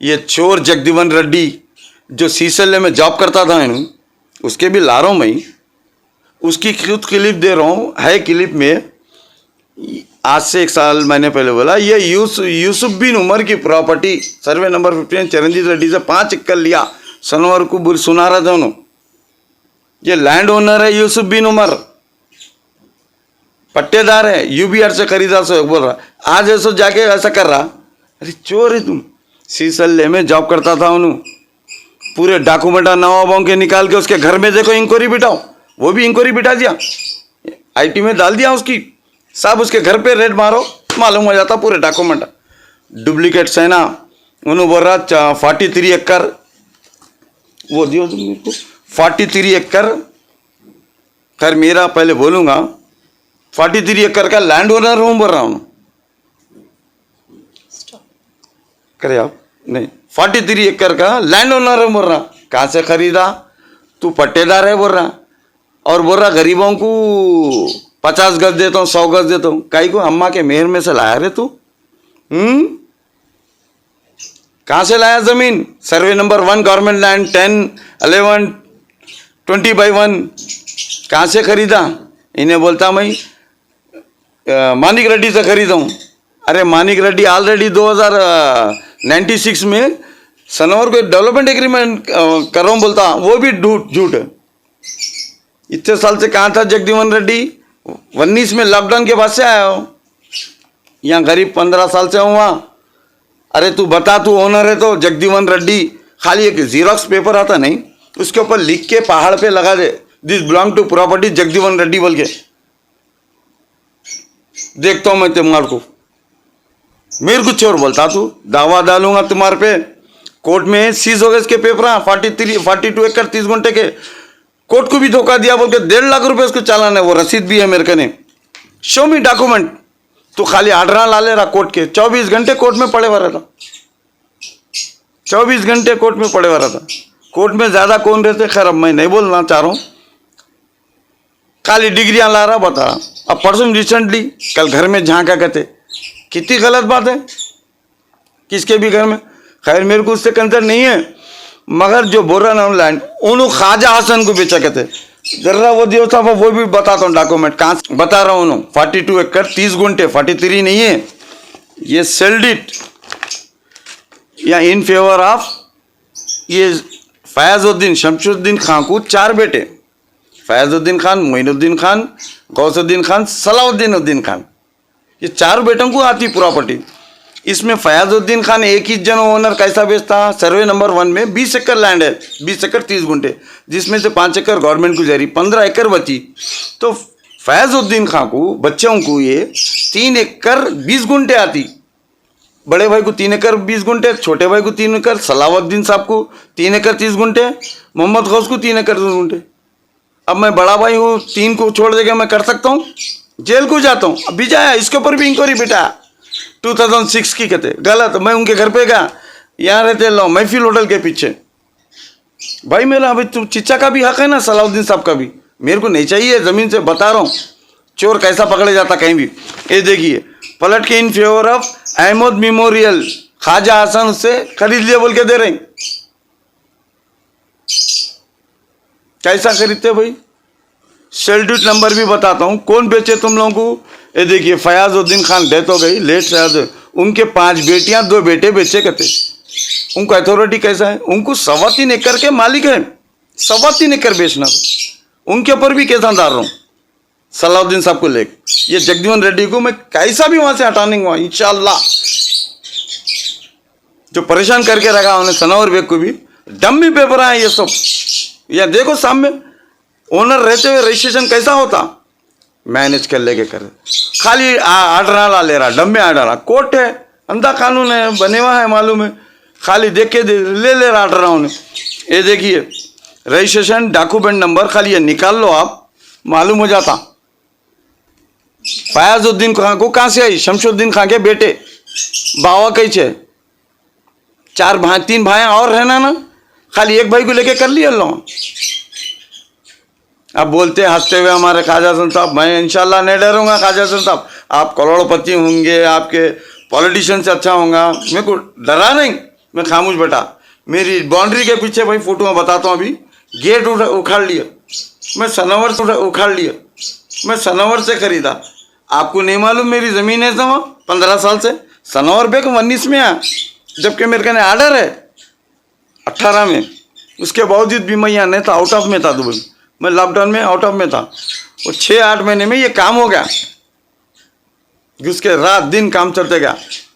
ये चोर जगदीवन रेड्डी जो सीसल्ले में जॉब करता था, इन उसके भी ला रहा हूँ मैं, उसकी खुद क्लिप दे रहा हूँ। है क्लिप में, आज से 1 साल महीने पहले बोला, ये यूसुफ बिन उमर की property survey number 15 Charanjit Reddy से 5 एकड़ लिया, सनवर को सुना रहा था उन्होंने। ये लैंड ओनर है यूसुफ बिन उमर, पट्टेदार है, UBR से खरीदा, से बोल रहा। आज ऐसा जाके ऐसा कर रहा, अरे चोर है तुम। सीसल्ले में जॉब करता था उन्होंने, पूरे डॉक्यूमेंट नवाबों के निकाल के उसके घर में देखो इंक्वायरी बिठाओ, वो भी इंक्वायरी बिठा दिया, IT में डाल दिया उसकी। साहब उसके घर पे रेड मारो, मालूम हो जाता पूरे डॉक्यूमेंट। डुप्लीकेट है ना, उन्होंने बोल रहा 43 एकड़, वो दियो तुम मेरे को 43 एकड़। खैर मेरा पहले बोलूँगा, 43 एकड़ का लैंड ओनर हूँ बोल रहा हूँ। करे आप नहीं, 43 एकड़ का लैंड ओनर है बोल रहा। कहाँ से खरीदा? तू पट्टेदार है बोल रहा, और बोल रहा गरीबों को 50 गज देता हूँ, 100 गज देता हूँ। काई को अम्मा के मेहर में से लाया रे तू? कहाँ से लाया जमीन? सर्वे नंबर 1 गवर्नमेंट लैंड 10, 11, 20/1 कहाँ से खरीदा? इन्हें बोलता मैं मानिक रेड्डी से खरीदा हूँ। अरे मानिक रेड्डी ऑलरेडी 2096 में सनोवर को डेवलपमेंट एग्रीमेंट कर रहा हूँ बोलता, वो भी झूठ है। इतने साल से कहाँ था जगदीवन रेड्डी? 19 में लॉकडाउन के बाद से आया हो। यहाँ गरीब 15 साल से हुआ। अरे तू बता, तू ओनर है तो जगदीवन रेड्डी, खाली एक जीरोक्स पेपर आता नहीं, उसके ऊपर लिख के पहाड़ पे लगा दे, this belong to property Jagdeevan Reddy बोल के। देखता हूं मैं तुम्हारे को, मेरे कुछ और बोलता तू, दावा डालूंगा तुम्हारे पे। कोर्ट में सीज हो गए इसके पेपर 42 एकड़ 30 गुंठे के। कोर्ट को भी धोखा दिया बोल के 1.5 लाख रुपए उसको चालान है, वो रसीद भी है मेरे कने। शो मी डॉक्यूमेंट। तो खाली आर्डर ला ले रहा कोर्ट के, 24 घंटे कोर्ट में पड़े हुआ रहता, 24 घंटे कोर्ट में पड़े हुआ रहता। कोर्ट में ज्यादा कौन रहते, खैर अब मैं नहीं बोलना चाह रहा हूं। खाली डिग्रियां ला रहा, बता रहा। अब परसों रिसेंटली कल घर में झांका कहते, कितनी गलत बात है किसके भी घर में। खैर मेरे को उससे कंसर्न नहीं है, मगर जो बोल रहा ना लैंड उन्होंने ख्वाजा हसन को बेचा कहते, जरा वो दियो साहब, वो भी बताता हूँ डॉक्यूमेंट कहाँ से बता रहा हूँ। 42 एकड़ 30 गुंठे, 43 नहीं है ये, सेल्ड इट या इन फेवर ऑफ ये फयाजुद्दीन शमशुद्दीन खान को 4 बेटे, फयाजुद्दीन खान, मोइनुद्दीन खान, गौसुद्दीन खान, सलाउद्दीन खान, ये 4 बेटों को आती प्रॉपर्टी। इसमें फयाजुद्दीन खान एक ही जन ओनर कैसा बेचता, सर्वे नंबर 1 में 20 एकड़ लैंड है, 20 एकड़ 30 गुंठे, जिसमें से 5 एकड़ गवर्नमेंट को जारी, 15 एकड़ बची। तो फयाजुद्दीन खान को बच्चों को ये 3 एकड़ 20 गुंठे आती। बड़े भाई को 3 एकड़ 20 गुंठे, छोटे भाई को 3 एकड़, सलाउद्दीन साहब को 3 एकड़ 30 गुंठे, मोहम्मद गौस को 3 एकड़ 30 गुंठे। अब मैं बड़ा भाई हूँ, 3 को छोड़ देगा मैं कर सकता हूँ, जेल को जाता हूँ। अभी जाया इसके ऊपर भी इंक्वायरी बेटा 2006 की कहते, गलत। मैं उनके घर पे गया, यहाँ रहते लो महफिल होटल के पीछे। भाई मेरा अभी तू चिच्चा का भी हक है ना, सलाउद्दीन साहब का भी, मेरे को नहीं चाहिए जमीन से, बता रहा हूँ। चोर कैसा पकड़े जाता कहीं भी। ये देखिए पलट के in favour of Ahmed memorial, Khwaja Hasan से खरीद लिया बोल के दे रहे हैं। कैसा खरीदते भाई? शेल्ड्यूट नंबर भी बताता हूँ, कौन बेचे तुम लोगों को। ये देखिए फयाजुद्दीन खान डेथ हो गई, लेट शायद, उनके 5 बेटियां 2 बेटे बेचे कहते। उनको अथॉरिटी कैसा है, उनको 3.25 एकड़ के मालिक है, 3.25 एकड़ बेचना, उनके ऊपर भी केस डाल रहा हूँ सलाउद्दीन साहब को लेकर। ये जगदीवन रेड्डी को मैं कैसा भी वहां से हटाने हुआ इंशाल्लाह। जो परेशान करके रखा उन्हें, सनोवर बेग को भी डम्मी पेपर है ये सब। या देखो सामने ओनर रहते हुए रजिस्ट्रेशन कैसा होता, मैनेज कर लेके करे, खाली आर्डर ला ले रहा, डम्बे आर्डर। कोर्ट है, अंधा कानून है, बने हुआ है मालूम है, खाली देख के ले रहा आर्डर उन्हें। ये देखिए रजिस्ट्रेशन डॉक्यूमेंट नंबर, खाली ये निकाल लो आप, मालूम हो जाता। फयाजुद्दीन खान को कहाँ से आई? शमशुद्दीन खान के बेटे, बावा कैसे 3 भाई और रहना ना, खाली एक भाई को लेके कर लिया लो। अब बोलते हंसते हुए हमारे ख्वाजा हसन साहब, मैं इंशाल्लाह नहीं डरूंगा ख्वाजा हसन साहब, आप करोड़पति होंगे, आपके पॉलिटिशियन से अच्छा होगा, मेरे को डरा नहीं, मैं खामोश बैठा। मेरी बाउंड्री के पीछे भाई फोटो में बताता हूँ, अभी गेट उखाड़ लिया, मैं सनोवर से उखाड़ लिया, मैं सनोवर से खरीदा। आपको नहीं मालूम मेरी ज़मीन है तो 15 साल से सनोवर बेग 19 में आया, जबकि मेरे कहने आर्डर है 18 में। उसके बावजूद भी मैं यहाँ नहीं था, आउट ऑफ में था दुबई, मैं लॉकडाउन में आउट ऑफ में था। वो 6-8 महीने में ये काम हो गया, उसके रात दिन काम चलते गया।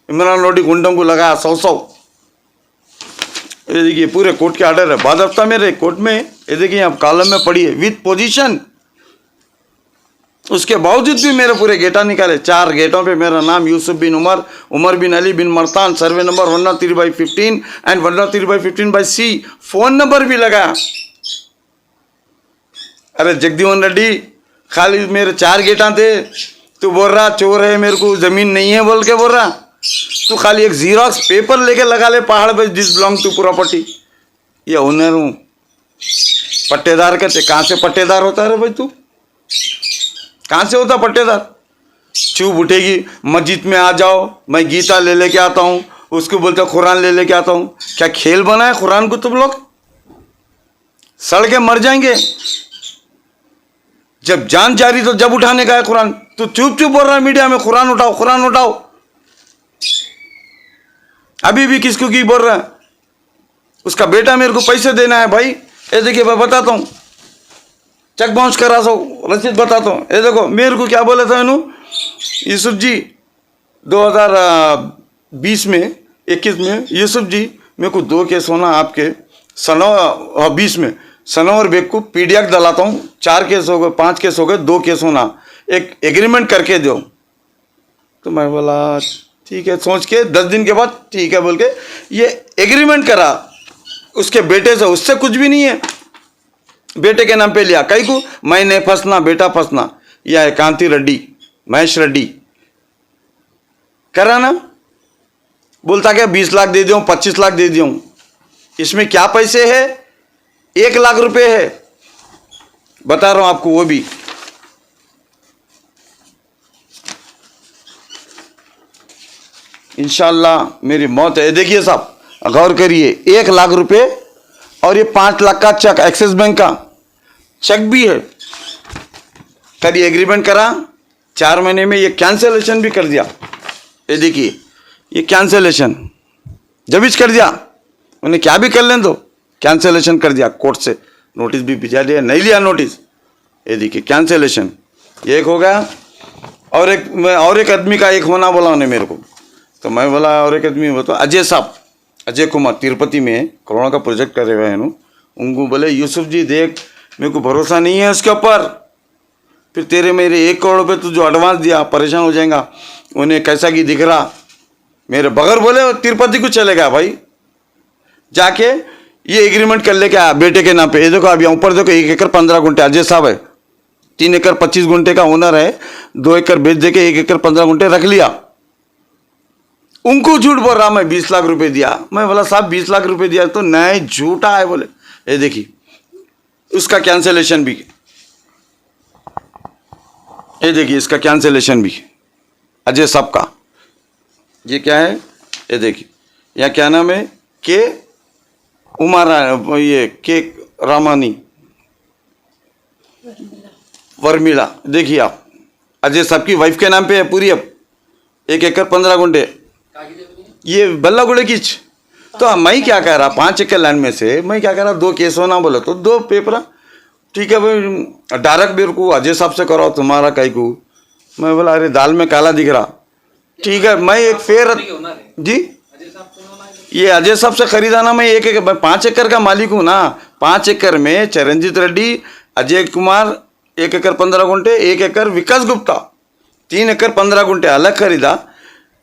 इमरान लोडी गुंडों को लगाया 100। ये देखिए पूरे कोर्ट के आर्डर है, बाज़ाब्ता मेरे कोर्ट में। ये देखिए आप कॉलम में पड़ी है विथ पोजीशन। उसके बावजूद भी मेरे पूरे गेटा निकाले, 4 गेटों पे मेरा नाम Yusuf bin Umar, Umar bin Ali bin Martan, survey number 103/15 and 103/15/C, phone number भी लगाया। अरे जगदीवन रेड्डी, खाली मेरे 4 गेटा थे, तू बोल रहा चोर है, मेरे को जमीन नहीं है बोल के बोल रहा। तू खाली एक जीरोक्स पेपर लेके लगा ले पहाड़ पे, दिस बिलोंग टू प्रॉपर्टी। ये ओनर हूँ, पट्टेदार कहते। कहाँ से पट्टेदार होता है रे भाई तू, कहाँ से होता पट्टेदार? चुप उठेगी, मस्जिद में आ जाओ, मैं गीता ले लेके आता हूँ, उसको बोलते कुरान ले लेके आता हूँ। क्या खेल बना है कुरान को? तुम लोग सड़ के मर जाएंगे। जब जान जा रही तो जब उठाने का है कुरान। तू चुप चुप बोल रहा है मीडिया में, कुरान उठाओ कुरान उठाओ। अभी भी किसको की बोल रहा है? उसका बेटा मेरे को पैसे देना है भाई। ये देखिए मैं बताता हूँ, चेक बाउंस करा सो रसीद बताता हूँ। ये देखो मेरे को क्या बोला था इन्हों, यूसुफ जी 2020 में 21 में, यूसुफ जी मेरे को 2 केस होना आपके 20 में सनोवर बेग को पीडीएफ डलाता हूँ, 4 केस हो गए, 5 केस हो गए, 2 केस होना, एक एग्रीमेंट करके दो। तो मैं बोला ठीक है, सोच के 10 दिन के बाद ठीक है बोल के ये एग्रीमेंट करा उसके बेटे से, उससे कुछ भी नहीं है, बेटे के नाम पे लिया। कई को मैं नहीं फंसना, बेटा फंसना। यह है कांति रेड्डी, महेश रेड्डी करा ना, बोलता क्या 20 लाख दे दूं, 25 लाख दे दूं। इसमें क्या पैसे है, 1 लाख रुपए है, बता रहा हूं आपको। वो भी इंशाल्लाह मेरी मौत है। देखिए साहब गौर करिए, 1 लाख रुपए और ये 5 लाख का चेक, एक्सिस बैंक का चेक भी है। कभी एग्रीमेंट करा, 4 महीने में ये कैंसिलेशन भी कर दिया। ये देखिए ये कैंसिलेशन जब इस कर दिया, उन्हें क्या भी कर लें तो कैंसिलेशन कर दिया, कोर्ट से नोटिस भी भिजा दिया, नहीं लिया नोटिस। ये देखिए कैंसिलेशन एक हो गया। और एक आदमी का एक होना बोला उन्हें मेरे को, तो मैं बोला और एक आदमी वो तो अजय साहब, अजय कुमार तिरुपति में कोरोना का प्रोजेक्ट कर रहे हैं उनको बोले यूसुफ जी देख मेरे को भरोसा नहीं है उसके ऊपर, फिर तेरे मेरे 1 करोड़ रुपये तू जो एडवांस दिया परेशान हो जाएगा। उन्हें कैसा कि दिख रहा, मेरे बगैर बोले तिरुपति को चले गया भाई, जाके ये एग्रीमेंट कर लेके आया बेटे के नाम पे। ये देखो अभी ऊपर देखो 1 एकड़ 15 गुंठे अजय साहब है, 3 एकड़ 25 गुंठे का ओनर है, 2 एकड़ बेच दे के 1 एकड़ 15 गुंठे रख लिया। उनको झूठ बोल रहा मैं 20 लाख रुपए दिया। मैं बोला साहब 20 लाख रुपए दिया तो नहीं, झूठा है बोले। ये देखिए उसका कैंसिलेशन भी, ये देखिए इसका कैंसिलेशन भी अजय साहब का। ये क्या है, ये देखिए यहाँ क्या नाम है, के उमारा, ये के रामानी वर्मिला। देखिए आप अजय साहब की वाइफ के नाम पे है पूरी, अब 1 एकड़ 15 गुंठे ये बल्ला गुड़े की। तो मैं क्या कह रहा, 5 एकड़ लैंड में से मैं क्या कह रहा, 2 केस होना बोला तो 2 पेपर ठीक है भाई, डायरेक्ट मेरे को अजय साहब से कराओ तुम्हारा कई को। मैं बोला अरे दाल में काला दिख रहा, ठीक है मैं एक फेयर जी, ये अजय साहब से खरीदा ना, मैं 5 एकड़ का मालिक हूँ ना। 5 एकड़ में चरणजीत रेड्डी, अजय कुमार 1 एकड़ 15 गुंठे, 1 एकड़ विकास गुप्ता 3 एकड़ 15 गुंठे अलग खरीदा,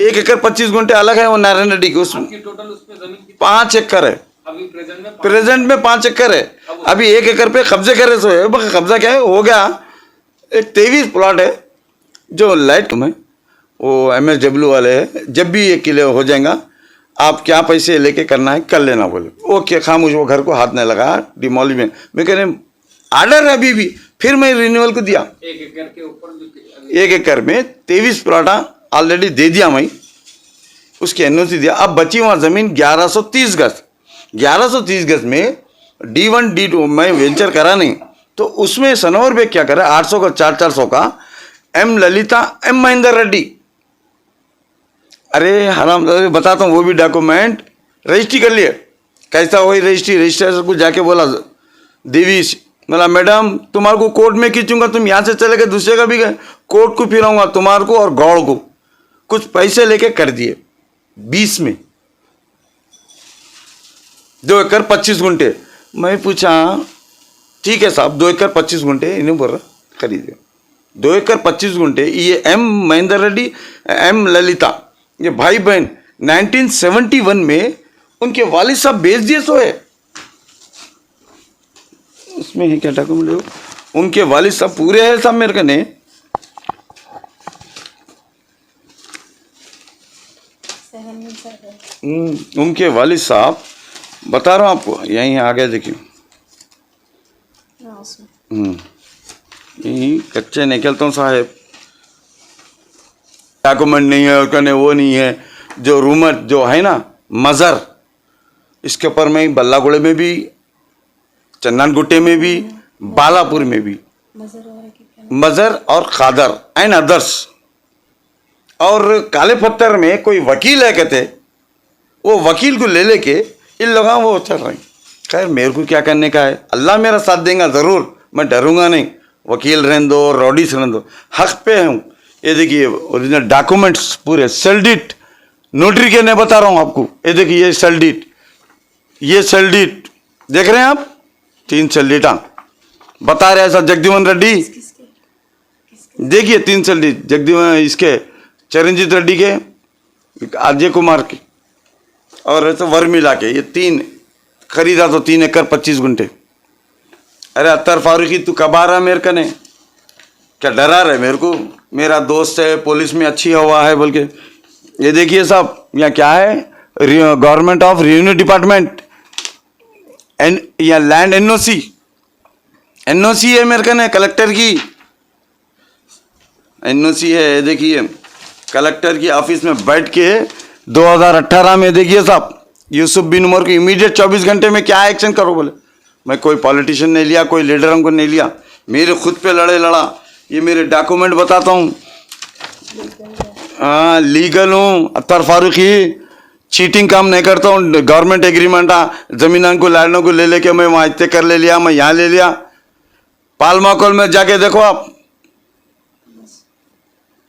1 एकड़ 25 गुंठे अलग है वो नारायण रेड्डी की। उसमें टोटल उसमें जमीन 5 एकड़ है, अभी प्रेजेंट में 5 एकड़ है। अभी 1 एकड़ पे कब्जे करे सो है, कब्जा क्या है हो गया, एक 23 प्लॉट है जो लाइट में वो MSW वाले है। जब भी ये किले हो जाएगा आप क्या पैसे लेके करना है कर लेना बोले। ओके खामोश, वो घर को हाथ नहीं लगा डिमोलिश में। मैं कह रहे आर्डर है अभी भी, फिर मैं रिन्यूअल को दिया। 1 एकड़ के ऊपर 1 एकड़ में 23 प्लॉट ऑलरेडी दे दिया मैं, उसकी NOC दिया। अब बची वहाँ ज़मीन 1130 गज, 1130 गज में D1 D2 मैं वेंचर करा नहीं, तो उसमें सनोवर बेग क्या करे 800 का 400 का M ललिता M महेंद्र रेड्डी। अरे हराम बताता हूँ, वो भी डॉक्यूमेंट रजिस्ट्री कर लिए। कैसा हुई रजिस्ट्रेशन को जाके बोला देवी, बोला मैडम तुम्हारे को कोर्ट में खींचूंगा, तुम यहाँ से चले गए दूसरे का भी गए, कोर्ट को फिराऊंगा तुम्हारे को और गौड़ को। कुछ पैसे लेके कर दिए 20 में 2 एकड़ 25 गुंठे। मैं पूछा ठीक है साहब 2 एकड़ 25 गुंठे, इन्हें बोल रहा खरीदे 2 एकड़ 25 गुंठे। ये M महेंद्र रेड्डी M ललिता ये भाई बहन 1971 में उनके वालिद साहब बेच दिए सो है। उसमें है क्या डॉक्यूमेंट, उनके वालिद साहब पूरे हैं साहब मेरे कने। उनके वालिद साहब बता रहा हूँ आपको, यहीं आ गया देखिए। यही कच्चे निकलता हूँ साहेब, डॉक्यूमेंट नहीं है और कने वो नहीं है। जो रूमर जो है ना मज़र, इसके ऊपर मैं बल्लागुड़े में भी, चन्नानगुट्टे में भी, बालापुर में भी मज़र और खादर एंड अदर्स। और काले पत्थर में कोई वकील है कहते, वो वकील को ले लेके इन लोगों वो चल रहे हैं। खैर मेरे को क्या करने का है, अल्लाह मेरा साथ देगा ज़रूर, मैं डरूंगा नहीं। वकील रहने दो, रॉडीस रहने दो, हक पे हूँ। ये देखिए ओरिजिनल डॉक्यूमेंट्स पूरे सेल्डिट नोटरी के नहीं बता रहा हूँ आपको। ये देखिए ये सेल्डिट, ये सेल्डिट देख रहे हैं आप, 3 सेल्डिटा बता रहे हैं सर जगदीवन रेड्डी। देखिए 3 सेल्डिट जगदीवन, इसके चरणजीत रेड्डी के, अजय कुमार के और ऐसे वर मिला के ये 3 खरीदा तो 3 एकड़ 25 गुंठे। अरे अत्तर फारूकी तू कब आ रहा मेरे कने, क्या डरा रहे मेरे को, मेरा दोस्त है पुलिस में अच्छी हवा है बोल के। ये देखिए साहब यहाँ क्या है, government of revenue department and या लैंड एनओसी है मेरे कने, कलेक्टर की एनओसी है। ये देखिए कलेक्टर की ऑफिस में बैठ के 2018 में देखिए साहब यूसुफ बिन उमर को इमीडिएट 24 घंटे में क्या एक्शन करो बोले। मैं कोई पॉलिटिशियन नहीं लिया, कोई लीडरों को नहीं लिया, मेरे खुद पे लड़ा। ये मेरे डॉक्यूमेंट बताता हूँ, हाँ लीगल हूँ। अत्तर फारूकी चीटिंग काम नहीं करता हूँ। गवर्नमेंट एग्रीमेंट जमीन को लैंडों को ले लेके मैं वहाँ इतने कर ले लिया, मैं यहाँ ले लिया। पालमा कॉल में जाके देखो आप,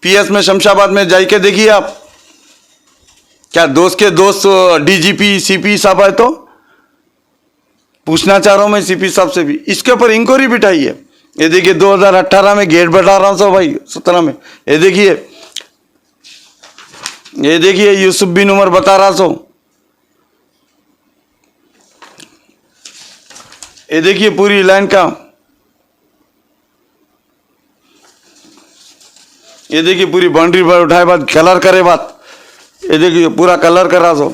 पीएस में शमशाबाद में जाके देखिए आप, क्या दोस्त के दोस्त डीजीपी सीपी साहब है तो पूछना चाह रहा हूं मैं सीपी साहब से भी, इसके ऊपर इंक्वायरी बिठाई है। ये देखिए 2018 में गेट बैठा रहा हूं सो भाई 17 में। ये देखिए यूसुफ बिन उमर बता रहा सो। ये देखिए पूरी लाइन का, ये देखिए पूरी बाउंड्री पर उठाए बात, कलर करे बात। ये देखिए पूरा कलर करा सो।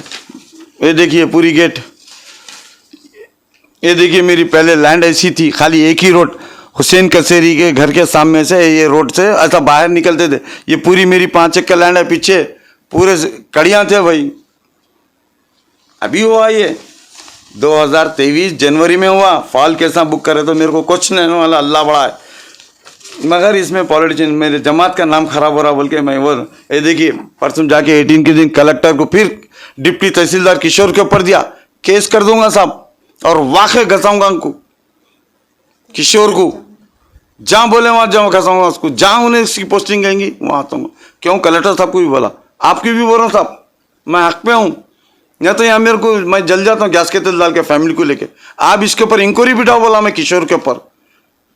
ये देखिए पूरी गेट। ये देखिए मेरी पहले लैंड ऐसी थी, खाली एक ही रोड हुसैन कसेरी के घर के सामने से ये रोड से ऐसा बाहर निकलते थे। ये पूरी मेरी 5 एकड़ लैंड है, पीछे पूरे कड़ियाँ थे भाई। अभी हुआ ये 2023 जनवरी में हुआ। फॉल कैसा बुक करे तो मेरे को कुछ नहीं वाला, अल्लाह बड़ा है। मगर इसमें पॉलिटिशियन मेरे जमात का नाम खराब हो रहा बोल के मैं वो, ये देखिए परसों जाके 18 के दिन कलेक्टर को फिर डिप्टी तहसीलदार किशोर के ऊपर दिया, केस कर दूंगा साहब और वाक़ई घसाऊंगा उनको, किशोर को जहाँ बोले वहाँ जाऊँ घसाऊंगा उसको, जहाँ उन्हें इसकी पोस्टिंग कहेंगी वहाँ आऊँगा। क्यों कलेक्टर साहब को भी बोला, आपकी भी बोल रहा हूँ साहब, मैं हक पे हूँ। या तो यहाँ मेरे को मैं जल जाता हूँ गैस के तेल डाल के फैमिली को लेके। आप इसके ऊपर इंक्वायरी बिठाओ बोला मैं किशोर के ऊपर।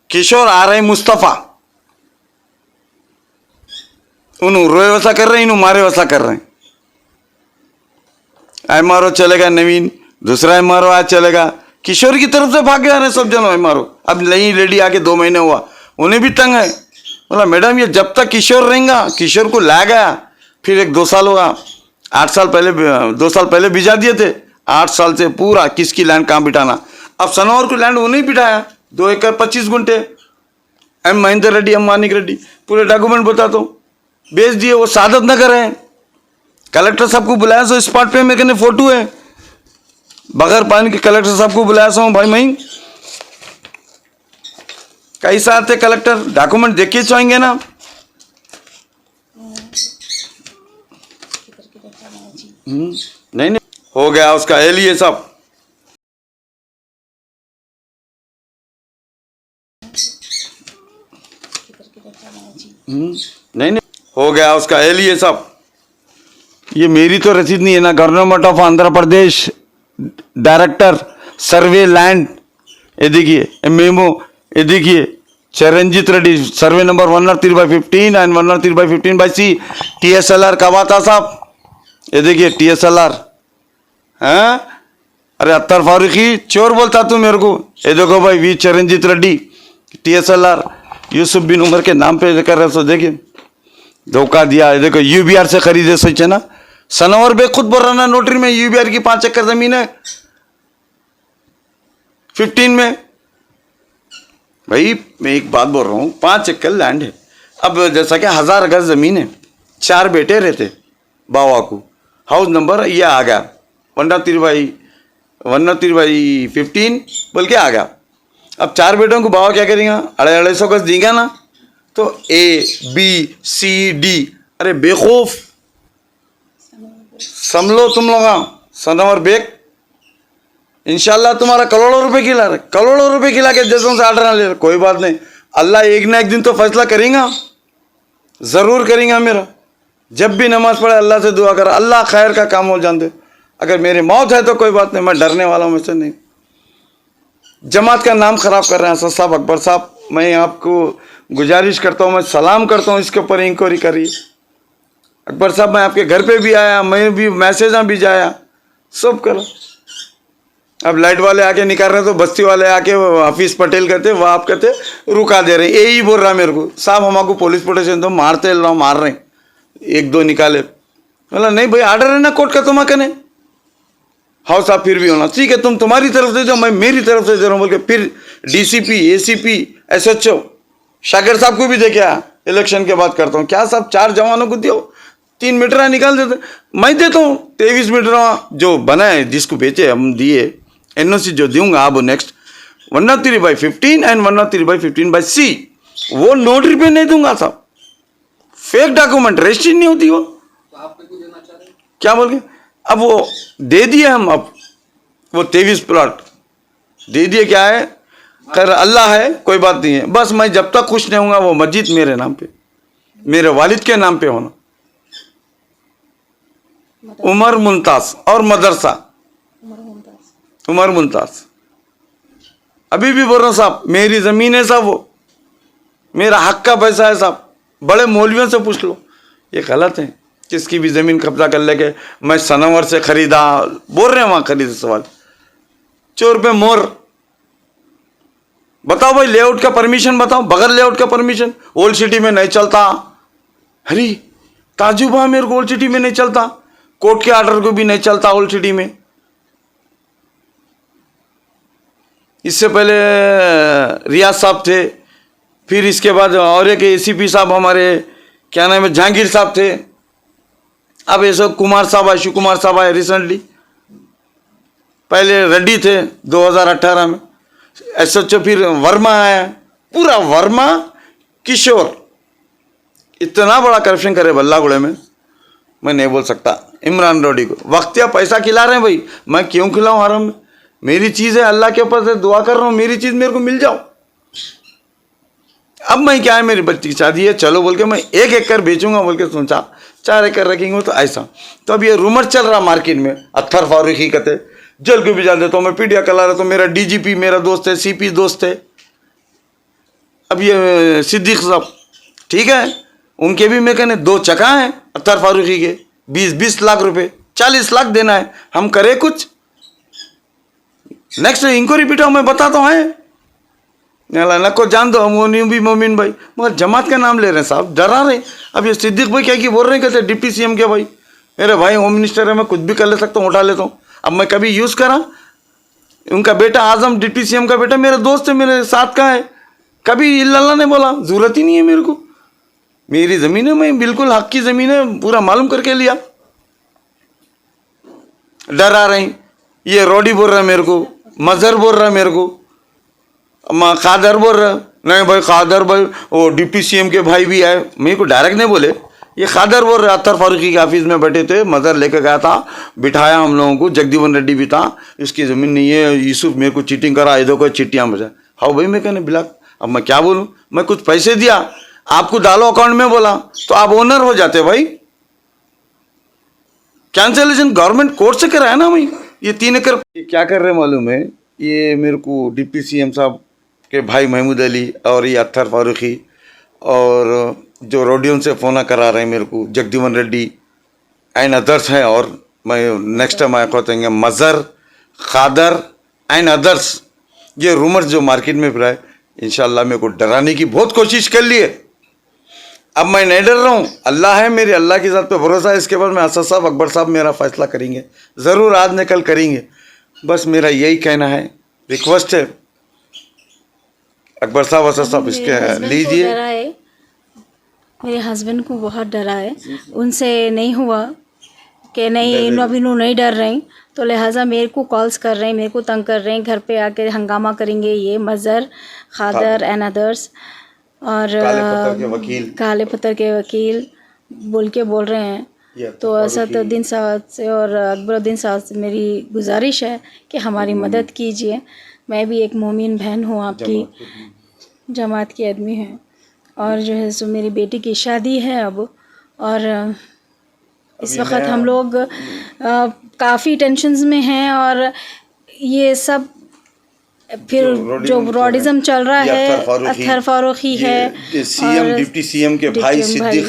किशोर आ रहे मुस्तफ़ा, उन्होंने रोए वैसा कर रहे हैं, इन्होंने मारे वैसा कर रहे हैं। एमआरओ चलेगा नवीन, दूसरा एमआरओ आज चलेगा। किशोर की तरफ से भागे आ रहे सब जन एमआरओ। अब नई लेडी आके 2 महीने हुआ, उन्हें भी तंग है। बोला मैडम ये जब तक किशोर रहेगा, किशोर को ला गया फिर 1-2 साल होगा, 8 साल पहले 2 साल पहले भिजा दिए थे। 8 साल से पूरा किसकी लैंड कहाँ बिठाना। अब सनौर को लैंड उन्हें बिठाया 2 एकड़ 25 गुंठे। एम महेंद्र रेड्डी, एम मानिक रेड्डी, पूरे डॉक्यूमेंट बताता हूँ, बेच दिए। वो सादत नगर है, कलेक्टर साहब को बुलाया सो स्पॉट पे, मेरे फोटो है बगैर पानी के कलेक्टर साहब को बुलाया सो भाई। मैं कैसा आते कलेक्टर, डॉक्यूमेंट देख के चाहेंगे ना। नहीं हो गया उसका एलिए साहब। नहीं हो गया उसका एलिए साहब। ये मेरी तो रसीद नहीं है ना, government of Andhra Pradesh director survey land. ये देखिए मेमो, ये देखिए चरणजीत रेड्डी, सर्वे नंबर 103/15 एंड 103/15/C TSLR कवाता साहब। ये देखिए TSLR हैं। अरे अत्तर फारूकी चोर बोलता तू मेरे को। ये देखो भाई वी चरणजीत रेड्डी TSLR यूसुफ बिन उमर के नाम पे कर रहे। सो देखिए धोखा दिया। ये देखो UBR से खरीदे सोचे ना, सनवर बे खुद बोल रहा ना नोटरी में UBR की 5 एकड़ जमीन है 15 में। भाई मैं एक बात बोल रहा हूँ, 5 एकड़ लैंड है। अब जैसा कि 1000 गज जमीन है, 4 बेटे रहते बाबा को, हाउस नंबर ये आ गया 103/15 बोल के आ गया। अब 4 बेटों को बाबा क्या करेगा, 250 गज देगा ना, तो ABCD। अरे बेखौफ समलो तुम लोग, सनवर बेग इंशाल्लाह तुम्हारा करोड़ों रुपए खिला रहे, करोड़ों रुपए खिला के जजों से आर्डर ना ले रहे, कोई बात नहीं, अल्लाह एक ना एक दिन तो फैसला करेगा, ज़रूर करेगा मेरा। जब भी नमाज पढ़े अल्लाह से दुआ कर, अल्लाह खैर का काम हो जान दे। अगर मेरी मौत है तो कोई बात नहीं, मैं डरने वाला हूँ में से नहीं। जमात का नाम खराब कर रहे हैं असद साहब, अकबर साहब, मैं आपको गुजारिश करता हूँ, मैं सलाम करता हूँ, इसके ऊपर इंक्वायरी करिए। अकबर साहब मैं आपके घर पे भी आया, मैं भी मैसेजा भी जाया, सब करो। अब लाइट वाले आके निकाल रहे तो बस्ती वाले आके हाफिज पटेल कहते, वह आप कहते रुका दे रहे हैं, यही बोल रहा है मेरे को, साहब हमको पुलिस प्रोटेक्शन तो मारते रहा हूँ, मार रहे हैं, एक दो निकाले। बोला नहीं भाई आर्डर है ना कोर्ट का तुम्हारा कने, हाँ साहब फिर भी होना ठीक है, तुम तुम्हारी तरफ से दो, मैं मेरी तरफ से दे रहा हूँ बोल के फिर डीसीपी एसीपी एसएचओ शाकिर साहब को भी देखे आया, इलेक्शन के बाद करता हूँ क्या साहब, 4 जवानों को दियो, 3 मीटर निकाल देते, मैं देता हूँ 23 मीटर जो बना है, जिसको बेचे हम दिए, एनओसी जो दूंगा अब नेक्स्ट 103/15 एंड 103/15/C, वो नोटरी पे नहीं दूंगा साहब, फेक डॉक्यूमेंट रजिस्ट्री नहीं होती वो, तो आप मेरे को देना चाह रहे हैं? क्या बोल के अब वो दे दिए हम, अब वो 23 प्लॉट दे दिए, क्या है खैर अल्लाह है, कोई बात नहीं है, बस मैं जब तक खुश नहीं हूँगा वो मस्जिद मेरे नाम पे, मेरे वालिद के नाम पे होना, उमर मुमताज और मदरसा उमर मुमताज। अभी भी बोल रहा हूँ साहब, मेरी ज़मीन है साहब, वो मेरा हक का पैसा है साहब, बड़े मौलवियों से पूछ लो, ये गलत है किसकी भी ज़मीन कब्जा कर लेके, मैं सनवर से खरीदा, बोल रहे हैं वहाँ खरीदे सवाल, चोर पे मोर। बताओ भाई लेआउट का परमिशन बताओ, बगैर लेआउट का परमिशन ओल्ड सिटी में नहीं चलता, हरी ताजुबा मेरे को ओल्ड सिटी में नहीं चलता, कोर्ट के आर्डर को भी नहीं चलता ओल्ड सिटी में। इससे पहले रियाज साहब थे, फिर इसके बाद और एक एसीपी साहब हमारे क्या नाम है जहांगीर साहब थे, अब ये सब कुमार साहब आए, शिव कुमार साहब आए रिसेंटली, पहले रेड्डी थे 2018 में, एसएचओ फिर वर्मा आया, पूरा वर्मा किशोर, इतना बड़ा करप्शन करे बल्लागुड़े में, मैं नहीं बोल सकता। इमरान रोडी को वक्तिया पैसा खिला रहे हैं भाई, मैं क्यों खिलाऊं हराम में, मेरी चीज़ है, अल्लाह के ऊपर से दुआ कर रहा हूँ मेरी चीज़ मेरे को मिल जाओ। अब मैं क्या है, मेरी बच्ची की शादी है, चलो बोल के मैं 1 एकड़ बेचूंगा बोल के सोचा, 4 एकड़ रखेंगे तो ऐसा। तो अब ये रूमर चल रहा मार्केट में, अत्थर फारूकी कहते जल को भी जान देता हूँ मैं, पीडिया कला रहा तो मेरा डीजीपी मेरा दोस्त है, सीपी दोस्त है। अब ये सिद्दीक साहब ठीक है, उनके भी मैं कहने 2 चका हैं अत्थर फारूकी के, 20-20 लाख रुपए, 40 लाख देना है, हम करे कुछ नेक्स्ट इंक्वायरी पिटाओ, मैं बताता हूँ है न को जान दो, हम भी मोमिन भाई, मगर जमात का नाम ले रहे हैं साहब, डरा रहे। अब ये सिद्दीक भाई क्या की बोल रहे हैं, कहते डिप्टी सीएम के भाई, मेरे भाई होम मिनिस्टर है, मैं कुछ भी कर ले सकता हूँ, उठा लेता हूँ। अब मैं कभी यूज़ करा, उनका बेटा आजम डिप्टी सीएम का बेटा मेरा दोस्त है, मेरे साथ का है, कभी इल्लल्लाह ने बोला, ज़रूरत ही नहीं है मेरे को, मेरी ज़मीन है, मैं बिल्कुल हक की ज़मीन है, पूरा मालूम करके लिया। डरा रही, ये रोडी बोल रहा है मेरे को, मजहर बोल रहा है मेरे को, खादर बोल रहा है, नहीं भाई खादर भाई वो डिप्टी सीएम के भाई भी आए, मेरे को डायरेक्ट नहीं बोले, ये खादर बोल रहे, अत्तर फारूकी के ऑफिस में बैठे थे, मजहर लेकर गया था, बिठाया हम लोगों को, जगदीवन रेड्डी भी था, इसकी ज़मीन नहीं है, यूसुफ मेरे को चीटिंग करा, इधर को चिट्टियाँ बजा, हाँ भाई मैं कहने बिला, अब मैं क्या बोलूँ, मैं कुछ पैसे दिया आपको डालो अकाउंट में बोला तो आप ओनर हो जाते भाई, कैंसलेशन गवर्नमेंट कोर्ट से कराया ना भाई। ये 3 एकड़ क्या कर रहे मालूम है, ये मेरे को डिप्टी सीएम साहब के भाई महमूद अली और ये अत्तर फारूकी और जो रोडियन से फ़ोन करा रहे हैं मेरे को, जगदीवन रेड्डी एंड अदर्स हैं, और मैं नेक्स्ट टाइम आया कहेंगे मजहर खादर एंड अदर्स, ये रूमर्स जो मार्केट में फिरा है, इंशाल्लाह मेरे को डराने की बहुत कोशिश कर ली है, अब मैं नहीं डर रहा हूँ, अल्लाह है, मेरे अल्लाह की ज़ात पे भरोसा है, इसके बाद में असद साहब अकबर साहब मेरा फैसला करेंगे, ज़रूर आज न कल करेंगे। बस मेरा यही कहना है, रिक्वेस्ट है अकबर साहब असद साहब इसके लीजिए। मेरे हस्बैंड को बहुत डरा है, उनसे नहीं हुआ कि नहीं अभी नहीं डर रहे, तो लिहाजा मेरे को कॉल्स कर रहे हैं, मेरे को तंग कर रहे हैं, घर पे आके हंगामा करेंगे, ये मजहर खादर एंड अदर्स और काले पत्थर के वकील बोल रहे हैं। तो असदुद्दीन साहब से और अकबरुद्दीन साहब से मेरी गुजारिश है कि हमारी मदद कीजिए। मैं भी एक मोमिन बहन हूँ आपकी, जमात की आदमी है, और जो है सो मेरी बेटी की शादी है अब, और इस वक्त हम लोग काफ़ी टेंशन्स में हैं, और ये सब फिर जो रॉडिज़म चल रहा है, अत्थर फारूकी है, सीएम डिप्टी सीएम के भाई सिद्दीक,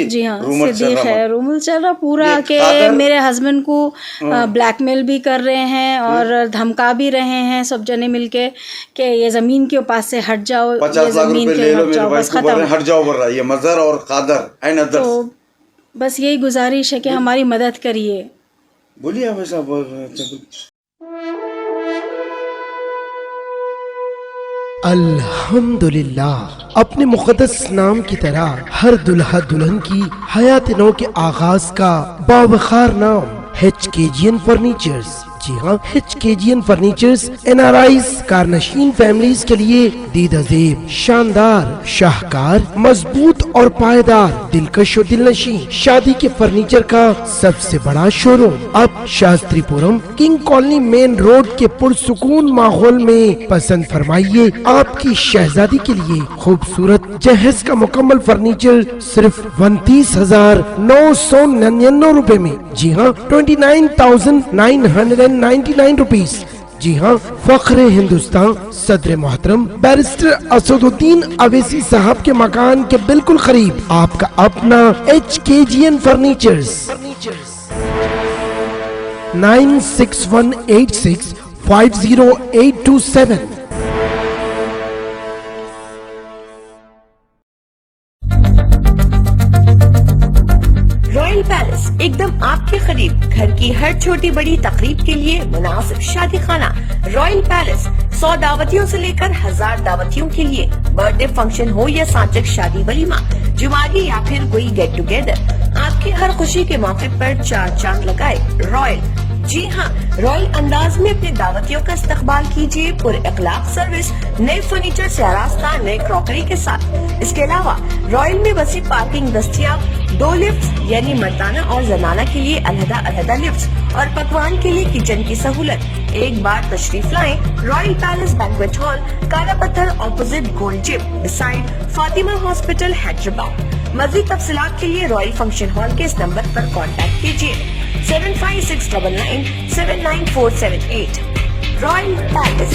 जी हाँ सिद्दीक है, रूमल चल रहा पूरा के मेरे हस्बैंड को ब्लैकमेल भी कर रहे हैं और धमका भी रहे हैं सब जने मिलके कि ये ज़मीन के पास से हट जाओ, 50 लाख रुपए ले लो मेरे भाई को, बोल हट जाओ, बोल रहा है ये मजहर और कादर एंड अदर्स। तो बस यही गुजारिश है कि हमारी मदद करिए। बोलिए आप ऐसा बोल रहे हैं। अल्हम्दुलिल्लाह, अपने मुक़द्दस नाम की तरह हर दुल्हा दुल्हन की हयात नौ के आगाज का बावखार नाम HKGN फर्नीचर्स। जी हाँ, HKGN फर्नीचर्स NRIs कारनशीन फैमिलीज के लिए दीदाजेब, शानदार, शाहकार, मजबूत और पायदार, दिलकश और दिलनशीं शादी के फर्नीचर का सबसे बड़ा शोरूम अब Shastripuram king colony main road के पुरसुकून माहौल में। पसंद फरमाइए आपकी शहजादी के लिए खूबसूरत जहेज का मुकम्मल फर्नीचर सिर्फ 29,999 रुपए में। जी हाँ, 29,999 रुपीस। जी हाँ, फख्रे हिंदुस्तान सदर मोहतरम बैरिस्टर असदुद्दीन अवैसी साहब के मकान के बिल्कुल करीब आपका अपना HKGN फर्नीचर्स। 9618650827। रॉयल पैलेस एकदम आपके करीब, घर की हर छोटी बड़ी तकरीब के लिए मुनासिब शादी खाना। रॉयल पैलेस 100 दावतियों से लेकर 1000 दावतियों के लिए, बर्थडे फंक्शन हो या साचक शादी वलीमा, जुमागी या फिर कोई गेट टुगेदर, आपकी हर खुशी के मौके पर 4 चांद लगाए रॉयल। जी हाँ, रॉयल अंदाज में अपने दावतियों का इस्तकबाल कीजिए पुर इखलाक सर्विस, नए फर्नीचर से आरास्ता, नए क्रॉकरी के साथ। इसके अलावा रॉयल में वसी पार्किंग दस्तियाब, 2 लिफ्ट यानी मर्दाना और जनाना के लिए अलहदा लिफ्ट और पकवान के लिए किचन की सहूलत। एक बार तशरीफ लाएं रॉयल पैलेस बैंक्वेट हॉल, काला पत्थर opposite gold gym beside Fatima hospital Hyderabad. मज़ीद तफसीलात के लिए रॉयल फंक्शन हॉल के इस नंबर पर कॉन्टैक्ट कीजिए 7569979478। Royal palace.